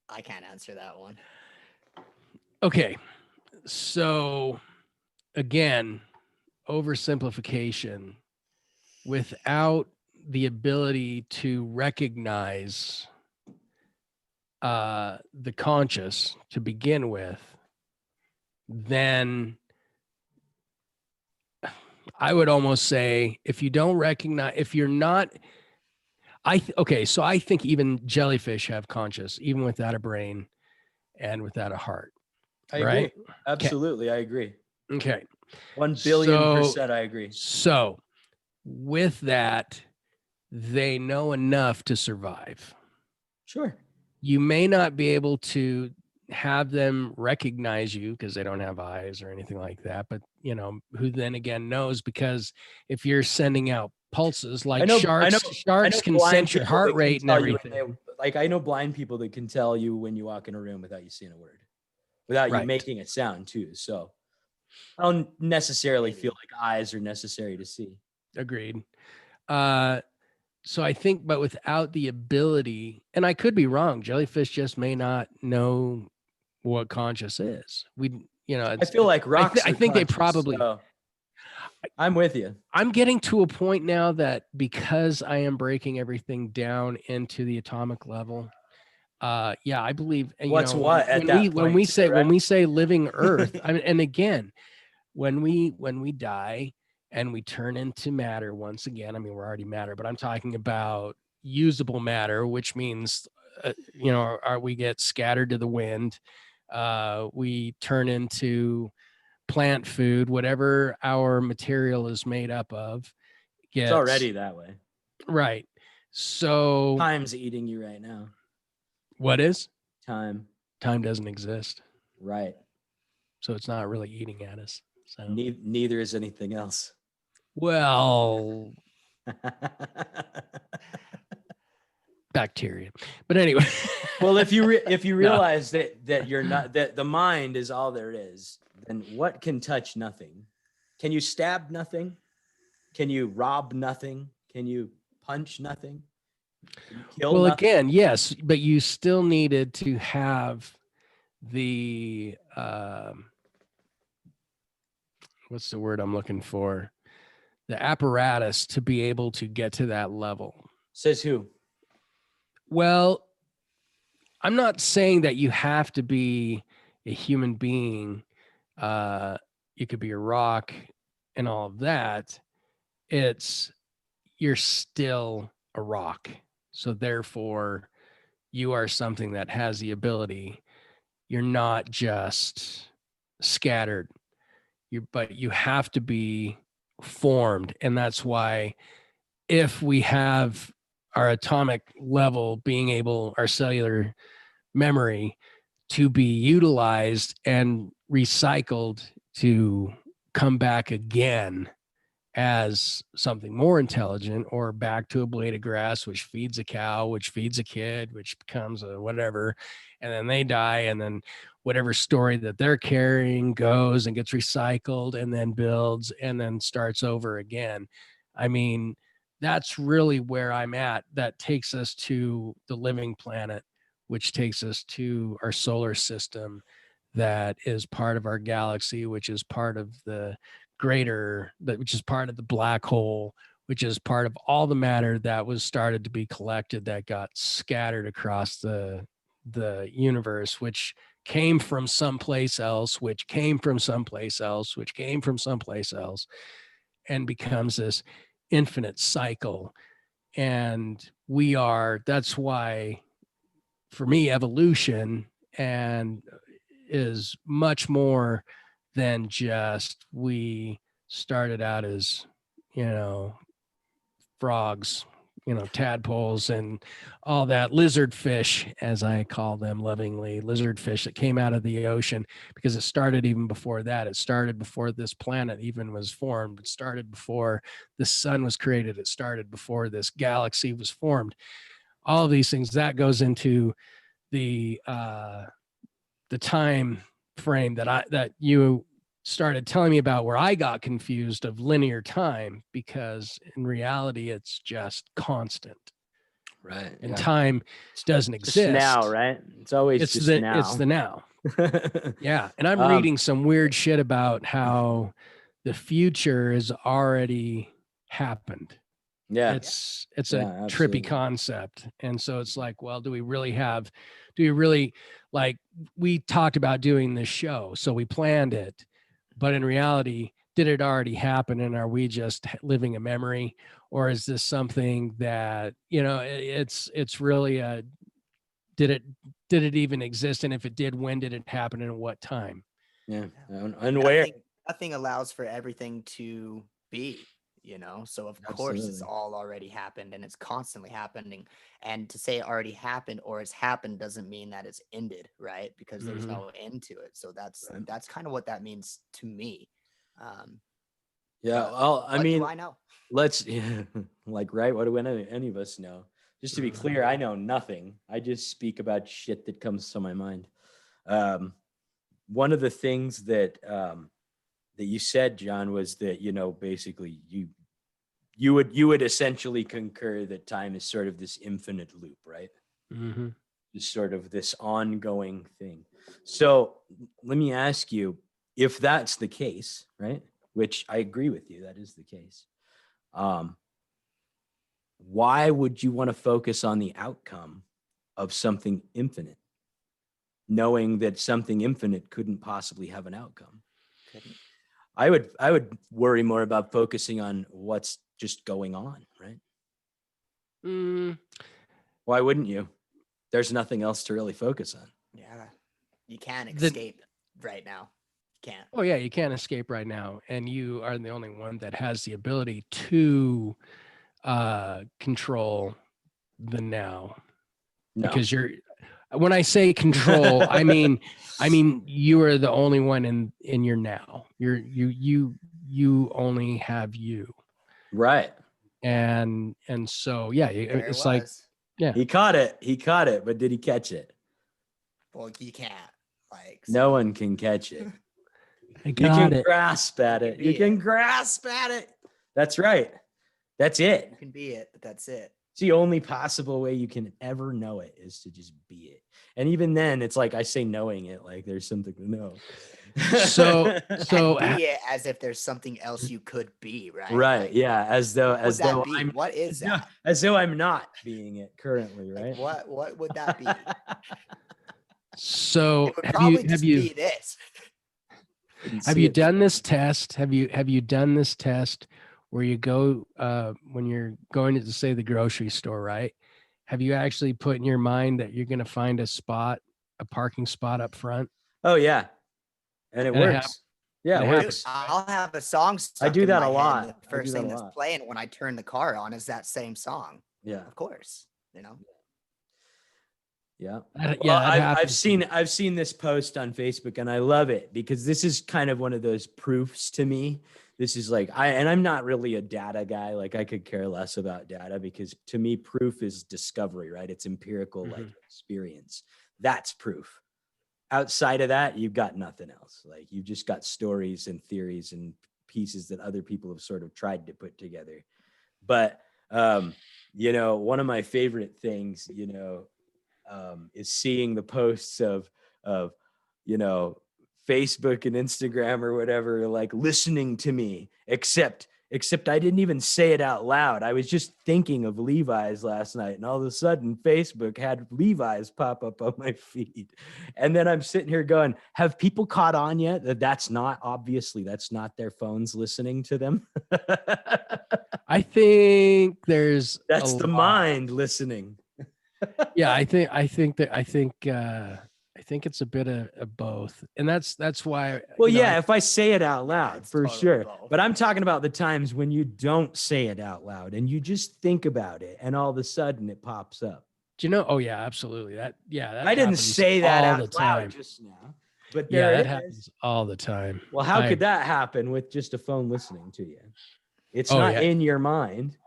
S3: I can't answer that one.
S2: Okay, so again, oversimplification. Without the ability to recognize the conscious to begin with, then I would almost say if you don't recognize, if you're not, so I think even jellyfish have conscious, even without a brain and without a heart.
S1: I agree. Absolutely. I agree.
S2: Okay.
S1: 1 billion% I agree.
S2: So with that, they know enough to survive.
S1: Sure.
S2: You may not be able to have them recognize you because they don't have eyes or anything like that, but who then again knows, because if you're sending out pulses like sharks can sense your heart rate and everything.
S1: I know blind people that can tell you when you walk in a room without you saying a word, without you making a sound too. So I don't necessarily feel like eyes are necessary to see.
S2: Agreed. So I think, but without the ability, and I could be wrong, jellyfish just may not know what conscious is. I
S1: feel like rocks.
S2: I think they probably. So.
S1: I'm with you.
S2: I'm getting to a point now that because I am breaking everything down into the atomic level, yeah, I believe.
S1: What's what at that point?
S2: When we say living Earth, I mean, and again, when we die and we turn into matter once again, I mean, we're already matter, but I'm talking about usable matter, which means, we get scattered to the wind. We turn into plant food, whatever our material is made up of.
S1: It's already that way.
S2: Right. So
S1: time's eating you right now.
S2: What is?
S1: Time.
S2: Time doesn't exist.
S1: Right.
S2: So it's not really eating at us. So
S1: neither is anything else.
S2: Well, bacteria. But anyway.
S1: Well, if you realize that you're not, that the mind is all there is, then what can touch nothing? Can you stab nothing? Can you rob nothing? Can you punch nothing? Can you kill nothing?
S2: Again, yes, but you still needed to have the what's the word I'm looking for? The apparatus to be able to get to that level.
S1: Says who?
S2: Well, I'm not saying that you have to be a human being. You could be a rock and all of that. You're still a rock. So therefore, you are something that has the ability. You're not just scattered. But you have to be formed. And that's why if we have our atomic level being able, our cellular memory to be utilized and recycled to come back again as something more intelligent, or back to a blade of grass, which feeds a cow, which feeds a kid, which becomes a whatever, and then they die, and then whatever story that they're carrying goes and gets recycled and then builds and then starts over again. I mean, that's really where I'm at. That takes us to the living planet, which takes us to our solar system, that is part of our galaxy, which is part of the greater, which is part of the black hole, which is part of all the matter that was started to be collected, that got scattered across the universe, which came from someplace else, which came from someplace else, which came from someplace else, and becomes this infinite cycle. And that's why, for me, evolution and is much more than just we started out as, frogs, tadpoles and all that, lizard fish, as I call them lovingly, lizard fish that came out of the ocean, because it started even before that. It started before this planet even was formed. It started before the sun was created. It started before this galaxy was formed. All of these things, that goes into the time frame that you started telling me about, where I got confused of linear time, because in reality it's just constant.
S1: Right.
S2: And time doesn't exist.
S1: Now, right? It's always just now.
S2: It's the now. Yeah. And I'm reading some weird shit about how the future has already happened.
S1: Yeah.
S2: It's a trippy concept. And so it's like, well, do we really, like, we talked about doing this show, so we planned it, but in reality, did it already happen? And are we just living a memory? Or is this something that, it's really did it even exist? And if it did, when did it happen and at what time?
S1: Yeah. And where?
S3: Nothing allows for everything to be, so of course it's all already happened, and it's constantly happening. And to say it already happened or it's happened doesn't mean that it's ended, right? Because there's no end to it. So that's kind of what that means to me.
S1: Well, I mean,
S3: do I know?
S1: Right, what do any of us know? Just to be clear, I know nothing. I just speak about shit that comes to my mind. One of the things that you said, John, was that, basically you would essentially concur that time is sort of this infinite loop, right?
S2: Mm-hmm.
S1: Just sort of this ongoing thing. So let me ask you, if that's the case, right? which I agree with you. That is the case. Why would you want to focus on the outcome of something infinite, knowing that something infinite couldn't possibly have an outcome? I would worry more about focusing on what's just going on, right? Why wouldn't you? There's nothing else to really focus on.
S3: Yeah. You can't escape right now. You can't.
S2: Oh yeah, you can't escape right now. And you are the only one that has the ability to control the now.
S1: No.
S2: Because when I say control, I mean you are the only one in your now. You only have you.
S1: Right.
S2: And so yeah, it's like, yeah.
S1: He caught it, but did he catch it?
S3: Well, you can't. Like,
S1: no one can catch it.
S2: You can
S1: grasp at it. You can grasp at it. That's right. That's it.
S3: You can be it, but that's it.
S1: It's the only possible way you can ever know it is to just be it. And even then, it's like I say knowing it, like there's something to know.
S2: So
S3: be it as if there's something else you could be, right?
S1: Right.
S3: Like,
S1: yeah. As though I'm.
S3: What is that?
S1: As though I'm not being it currently, right?
S3: Like what would that be?
S2: So
S3: have you be this?
S2: Have you done this test? Have you done this test where you go when you're going to say the grocery store, right? Have you actually put in your mind that you're going to find a parking spot up front?
S1: Oh yeah, and it works. Yeah, it works.
S3: I'll have a song stuck
S1: I do that
S3: in my
S1: a lot.
S3: head. The first thing that's playing when I turn the car on is that same song.
S1: Yeah,
S3: of course. You know.
S1: Yeah.
S2: I've
S1: seen this post on Facebook and I love it because this is kind of one of those proofs to me. This is like, I'm not really a data guy. Like I could care less about data because to me, proof is discovery, right? It's empirical like experience. That's proof. Outside of that, you've got nothing else. Like you've just got stories and theories and pieces that other people have sort of tried to put together. But, one of my favorite things, is seeing the posts of Facebook and Instagram or whatever, like listening to me, except I didn't even say it out loud. I was just thinking of Levi's last night and all of a sudden Facebook had Levi's pop up on my feed. And then I'm sitting here going, have people caught on yet that's not their phones listening to them?
S2: I think that's
S1: the mind listening.
S2: Yeah, I think it's a bit of both, and that's why.
S1: Well, if I say it out loud, for totally sure. Both. But I'm talking about the times when you don't say it out loud and you just think about it, and all of a sudden it pops up.
S2: Do you know? Oh yeah, absolutely. That
S1: I didn't say that out loud just now, but
S2: that happens all the time.
S1: Well, how could that happen with just a phone listening to you? It's not in your mind.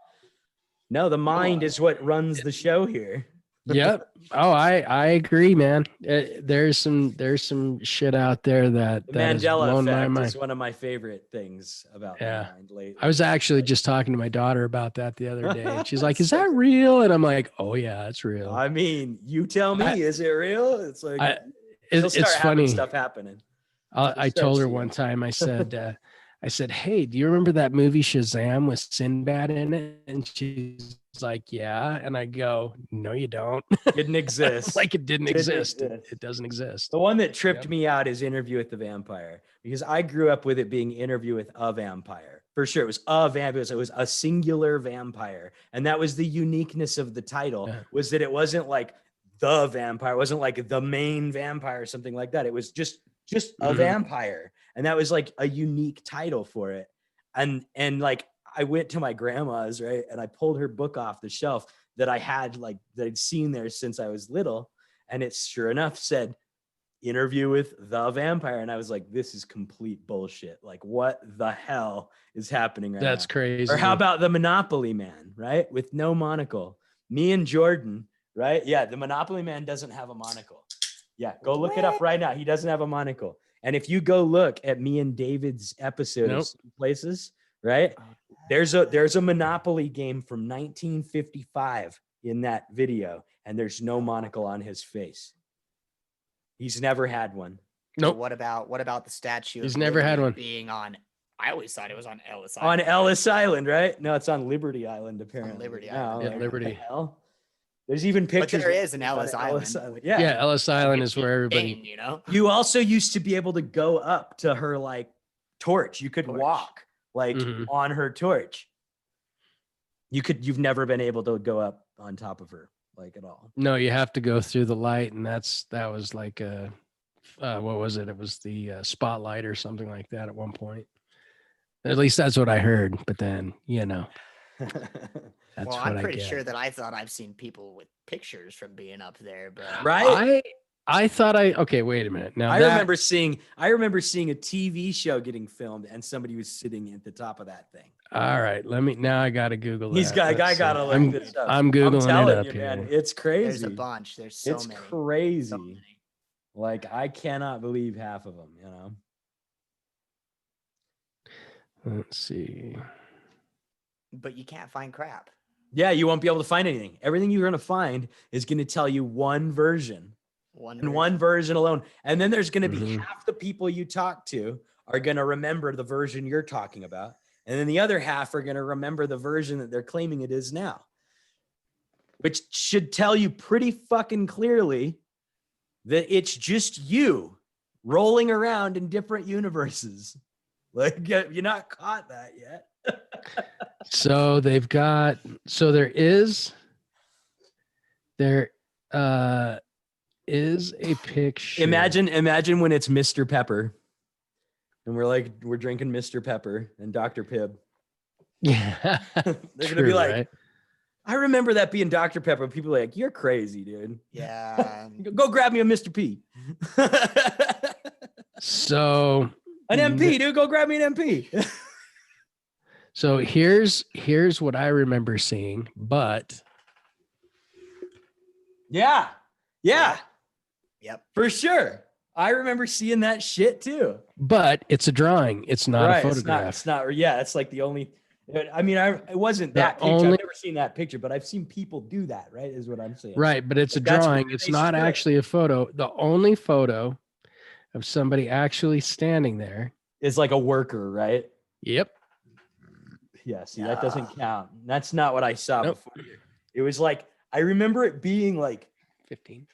S1: No, the mind is what runs the show here.
S2: Yep. Oh, I agree, man. There's some shit out there that
S1: the Mandela effect is one of my favorite things about the mind lately.
S2: I was actually just talking to my daughter about that the other day. And she's like, "Is that real?" And I'm like, "Oh yeah, it's real."
S1: I mean, you tell me, is it real? It's like
S2: it's funny
S1: stuff happening.
S2: I told her one time. I said, "Hey, do you remember that movie Shazam with Sinbad in it?" And she's like, "Yeah." And I go, "No, you don't."
S1: Didn't exist.
S2: Like it didn't exist. It doesn't exist.
S1: The one that tripped me out is Interview with the Vampire, because I grew up with it being Interview with a Vampire. For sure. It was a vampire. It was a singular vampire. And that was the uniqueness of the title, was that it wasn't like the vampire. It wasn't like the main vampire or something like that. It was just a vampire. And that was like a unique title for it. And like, I went to my grandma's, right? And I pulled her book off the shelf that I had, like, that I'd seen there since I was little. And it sure enough said Interview with the Vampire. And I was like, this is complete bullshit. Like, what the hell is happening right now?
S2: That's crazy.
S1: Or how about the Monopoly Man, right? With no monocle. Me and Jordan, right? Yeah, the Monopoly Man doesn't have a monocle. Yeah, go look it up right now. He doesn't have a monocle. And if you go look at me and David's episode of Places, right? There's a Monopoly game from 1955 in that video, and there's no monocle on his face. He's never had one.
S2: Nope.
S3: So what about the statue?
S2: He's never had one
S3: being on I always thought it was on Ellis
S1: On
S3: Island.
S1: Ellis Island, right? No, it's on Liberty Island, apparently.
S3: Liberty
S1: now.
S3: Island.
S2: Yeah,
S1: Like,
S2: Liberty.
S1: what the hell? There's even
S3: But
S1: pictures.
S3: there is an Ellis Island.
S1: Yeah.
S2: Yeah, Ellis Island is where everybody.
S3: You know.
S1: You also used to be able to go up to her like torch. You could walk like on her torch. You've never been able to go up on top of her like at all.
S2: No, you have to go through the light, and that was like what was it? It was the spotlight or something like that at one point. At least that's what I heard. But then, that's
S3: Well,
S2: what
S3: I'm
S2: I
S3: pretty
S2: get.
S3: sure that I thought I've seen people with pictures from being up there, but
S1: Right?
S2: I thought okay, wait a minute. Now
S1: I remember seeing a TV show getting filmed and somebody was sitting at the top of that thing.
S2: All right, now I gotta Google that.
S1: I gotta look this up.
S2: I'm Googling it up
S1: you,
S2: here.
S1: Man, it's crazy.
S3: there's a bunch. There's so
S1: it's
S3: many.
S1: crazy.
S3: So many.
S1: Like I cannot believe half of them,
S2: Let's see.
S3: But you can't find crap.
S1: Yeah, you won't be able to find anything. Everything you're going to find is going to tell you one version. One version alone. And then there's going to be half the people you talk to are going to remember the version you're talking about. And then the other half are going to remember the version that they're claiming it is now. Which should tell you pretty fucking clearly that it's just you rolling around in different universes. Like you're not caught that yet.
S2: So there is a picture.
S1: Imagine when it's Mr. Pepper and we're drinking Mr. Pepper and Dr. Pibb.
S2: Yeah.
S1: They're going to be like, right? I remember that being Dr. Pepper. People are like, you're crazy, dude.
S3: Yeah.
S1: Go grab me a Mr. P.
S2: So
S1: an MP, dude, go grab me an MP.
S2: So here's what I remember seeing, but
S1: yeah.
S3: Yep.
S1: For sure. I remember seeing that shit too.
S2: But it's a drawing. It's not a photograph.
S1: It's not. Yeah, it's like the only. I mean, it wasn't that picture. I've never seen that picture, but I've seen people do that. Right, is what I'm saying.
S2: Right, but it's a drawing. It's not actually a photo. The only photo of somebody actually standing there
S1: is like a worker, right?
S2: Yep.
S1: Yeah. See, that doesn't count. That's not what I saw before. It was like I remember it being like
S2: 15.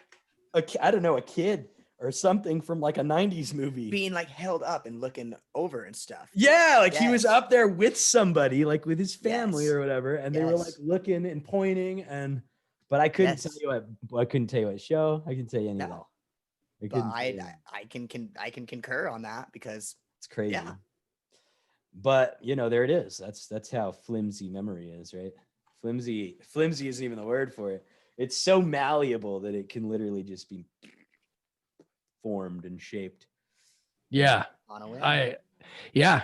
S1: I don't know, a kid or something from like a 90s movie
S3: being like held up and looking over and stuff.
S1: Yeah, like he was up there with somebody, like with his family or whatever, and they were like looking and pointing, but I couldn't tell you what show. I couldn't tell you any of that.
S3: But I can concur on that because
S1: it's crazy.
S3: Yeah.
S1: But there it is. That's how flimsy memory is, right? Flimsy isn't even the word for it. It's so malleable that it can literally just be formed and shaped.
S2: Yeah.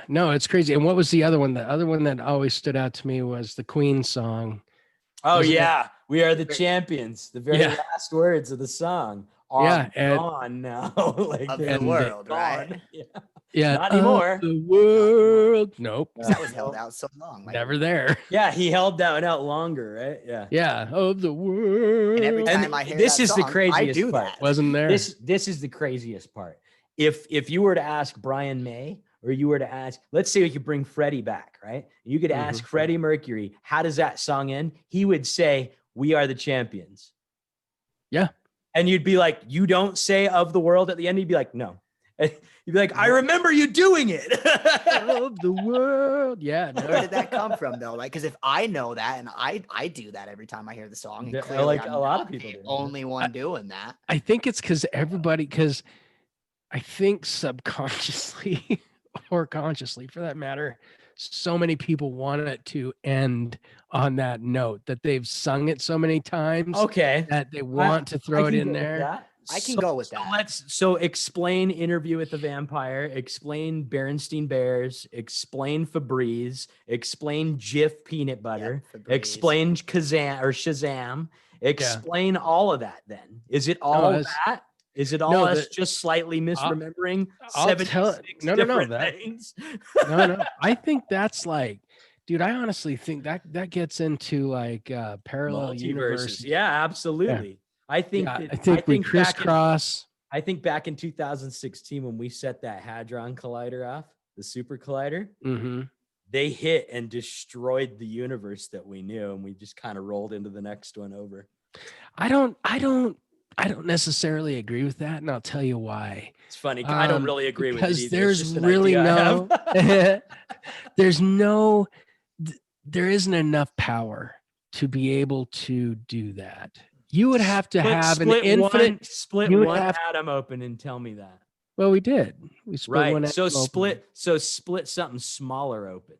S2: No, it's crazy. And what was the other one? The other one that always stood out to me was the Queen song.
S1: Oh, yeah. We are the champions. The very last words of the song are gone now. Like
S3: of the world, right?
S2: Yeah.
S1: Not anymore.
S2: The world. Nope.
S3: That was held out so long.
S2: Never there.
S1: Yeah, he held that one out longer, right? Yeah.
S2: Yeah. Of the world.
S3: And every time I hear
S1: this
S3: that
S1: is
S3: song,
S1: the craziest
S3: I do
S1: part.
S3: that.
S2: Wasn't there?
S1: This is the craziest part. If you were to ask Brian May, or you were to ask, let's say we could bring Freddie back, right? You could ask Freddie Mercury, how does that song end? He would say, "We are the champions."
S2: Yeah.
S1: And you'd be like, you don't say "of the world" at the end. He'd be like, no. And you'd be like, I remember you doing it.
S2: Of the world. Yeah. No.
S3: Where did that come from though? Like, because if I know that and I do that every time I hear the song, and clearly
S1: like
S3: I'm
S1: a lot
S3: not
S1: of people
S3: the
S1: do.
S3: only one doing that.
S2: I think it's because I think subconsciously or consciously for that matter, so many people want it to end on that note that they've sung it so many times.
S1: Okay.
S2: That they want to throw it in there.
S3: I can go with that.
S1: So explain Interview with the Vampire, explain Berenstain Bears, explain Febreze, explain Jif peanut butter, explain Shazam, explain all of that then. Is it all that? Is it all us just slightly misremembering?
S2: I'll tell it. No.
S1: Things?
S2: No. I think that's like, dude, I honestly think that gets into like parallel universes.
S1: Yeah, absolutely. Yeah. I think
S2: we crisscross.
S1: I think back in 2016 when we set that Hadron Collider off, the super collider,
S2: Mm-hmm.
S1: they hit and destroyed the universe that we knew, and we just kind of rolled into the next one over.
S2: I don't necessarily agree with that, and I'll tell you why.
S1: It's funny. I don't really agree with it
S2: because
S1: either.
S2: there's
S1: It's just an
S2: really
S1: idea I have.
S2: there isn't enough power to be able to do that. You would have to have an infinite
S1: split one atom open and tell me that.
S2: Well, we did. We split one atom
S1: open. Split something smaller open.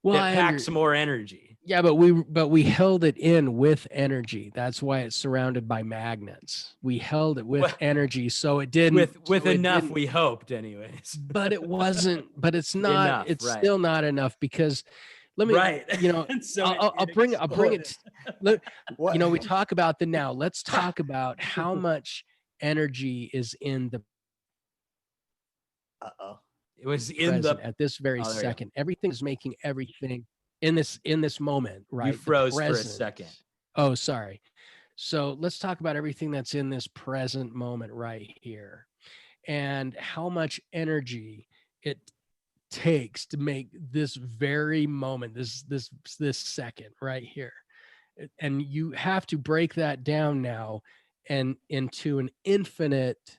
S2: Well,
S1: that packs more energy.
S2: Yeah, but we held it in with energy. That's why it's surrounded by magnets. We held it with energy, so it didn't
S1: with enough. We hoped, anyways.
S2: But it wasn't. But it's not.
S1: Enough,
S2: it's
S1: right.
S2: still not enough because. Let me,
S1: So
S2: I'll bring it. Look, we talk about the now. Let's talk about how much energy is in the.
S1: It was in the
S2: at this very second. Everything's making everything in this moment, right?
S1: You froze for a second.
S2: Oh, sorry. So let's talk about everything that's in this present moment right here, and how much energy it takes to make this very moment, this second right here. And you have to break that down now and into an infinite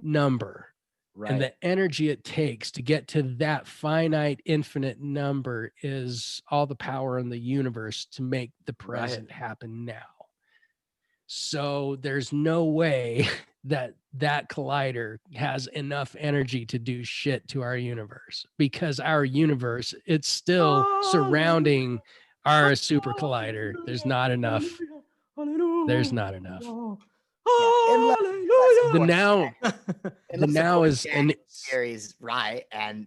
S2: number. Right. And the energy it takes to get to that finite infinite number is all the power in the universe to make the present happen now. So there's no way that collider has enough energy to do shit to our universe, because our universe, it's still surrounding our super collider. There's not enough. There's not enough. The now is
S3: and series, right? And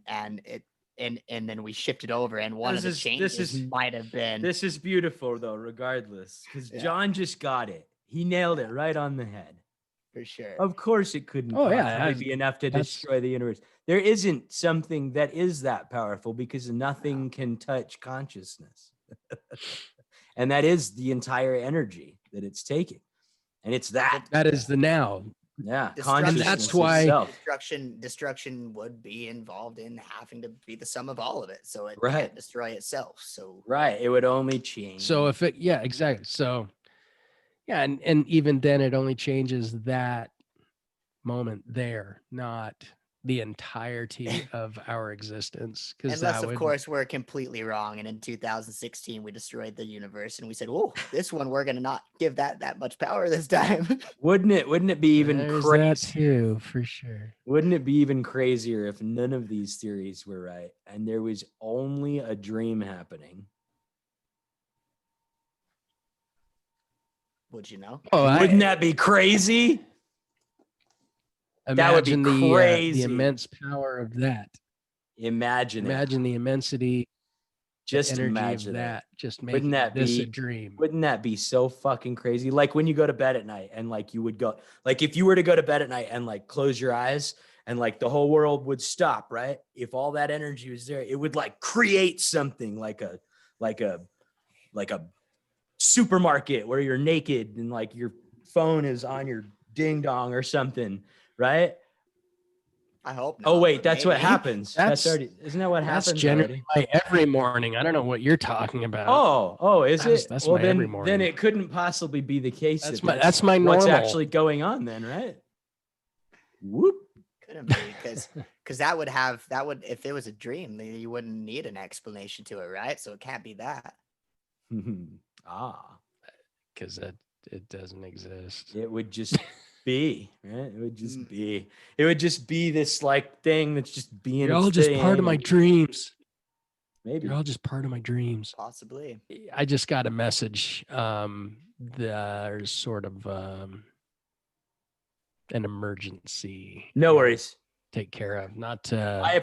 S3: then we shifted over, and one of the changes might have been.
S1: This is beautiful though, regardless, because John just got it. He nailed it right on the head.
S3: For sure.
S1: Of course it couldn't be enough to destroy the universe. There isn't something that is that powerful, because nothing can touch consciousness. And that is the entire energy that it's taking. And it's that
S2: is the now.
S1: Yeah.
S2: And that's why
S3: destruction would be involved in having to be the sum of all of it. So it can't destroy itself. So
S1: it would only change.
S2: So if it exactly. So and even then it only changes that moment there, not the entirety of our existence.
S3: Unless, of course, we're completely wrong. And in 2016, we destroyed the universe, and we said, "Oh, this one we're gonna not give that much power this time."
S1: Wouldn't it be even crazy?
S2: That too, for sure.
S1: Wouldn't it be even crazier if none of these theories were right and there was only a dream happening?
S3: Would you know?
S1: Wouldn't that be crazy?
S2: That would be crazy. The immense power of that.
S1: Imagine
S2: the immensity.
S1: Just
S2: the
S1: imagine
S2: of that. Just making this a dream.
S1: Wouldn't that be so fucking crazy? Like when you go to bed at night, and like you would go, like if you were to go to bed at night and like close your eyes, and like the whole world would stop, right? If all that energy was there, it would like create something like a supermarket where you're naked and like your phone is on your ding dong or something, right?
S3: I hope not.
S1: Oh wait, that's what happens. That's already, isn't that what happens?
S2: That's generally every morning. I don't know what you're talking about.
S1: Is it?
S2: That's my every morning.
S1: Then it couldn't possibly be the case.
S2: That's my normal.
S1: What's actually going on then, right? Whoop.
S3: Couldn't be, because that would if it was a dream, you wouldn't need an explanation to it, right? So it can't be that.
S2: Because it doesn't exist.
S1: It would just be, right? It would just be. It would just be this like thing that's just being.
S2: You're all just part of my dreams.
S1: Maybe
S2: you're all just part of my dreams.
S3: Possibly.
S2: I just got a message. There's sort of an emergency.
S1: No worries.
S2: Take care of. Not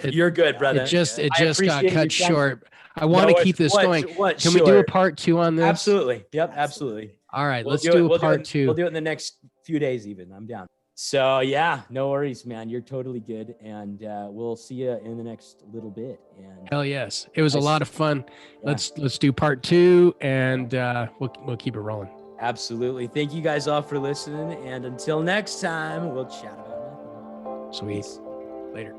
S1: you're good, brother.
S2: It just got cut short. I want to keep this going. Can we do a part 2 on this?
S1: Absolutely. Yep, absolutely.
S2: All right, let's do a part 2.
S1: We'll do it in the next few days even. I'm down. So yeah, no worries, man. You're totally good. And we'll see you in the next little bit. And
S2: hell yes. It was a lot of fun. Yeah. Let's do part 2, and we'll keep it rolling.
S1: Absolutely. Thank you guys all for listening. And until next time, we'll chat about nothing.
S2: Sweet. Later.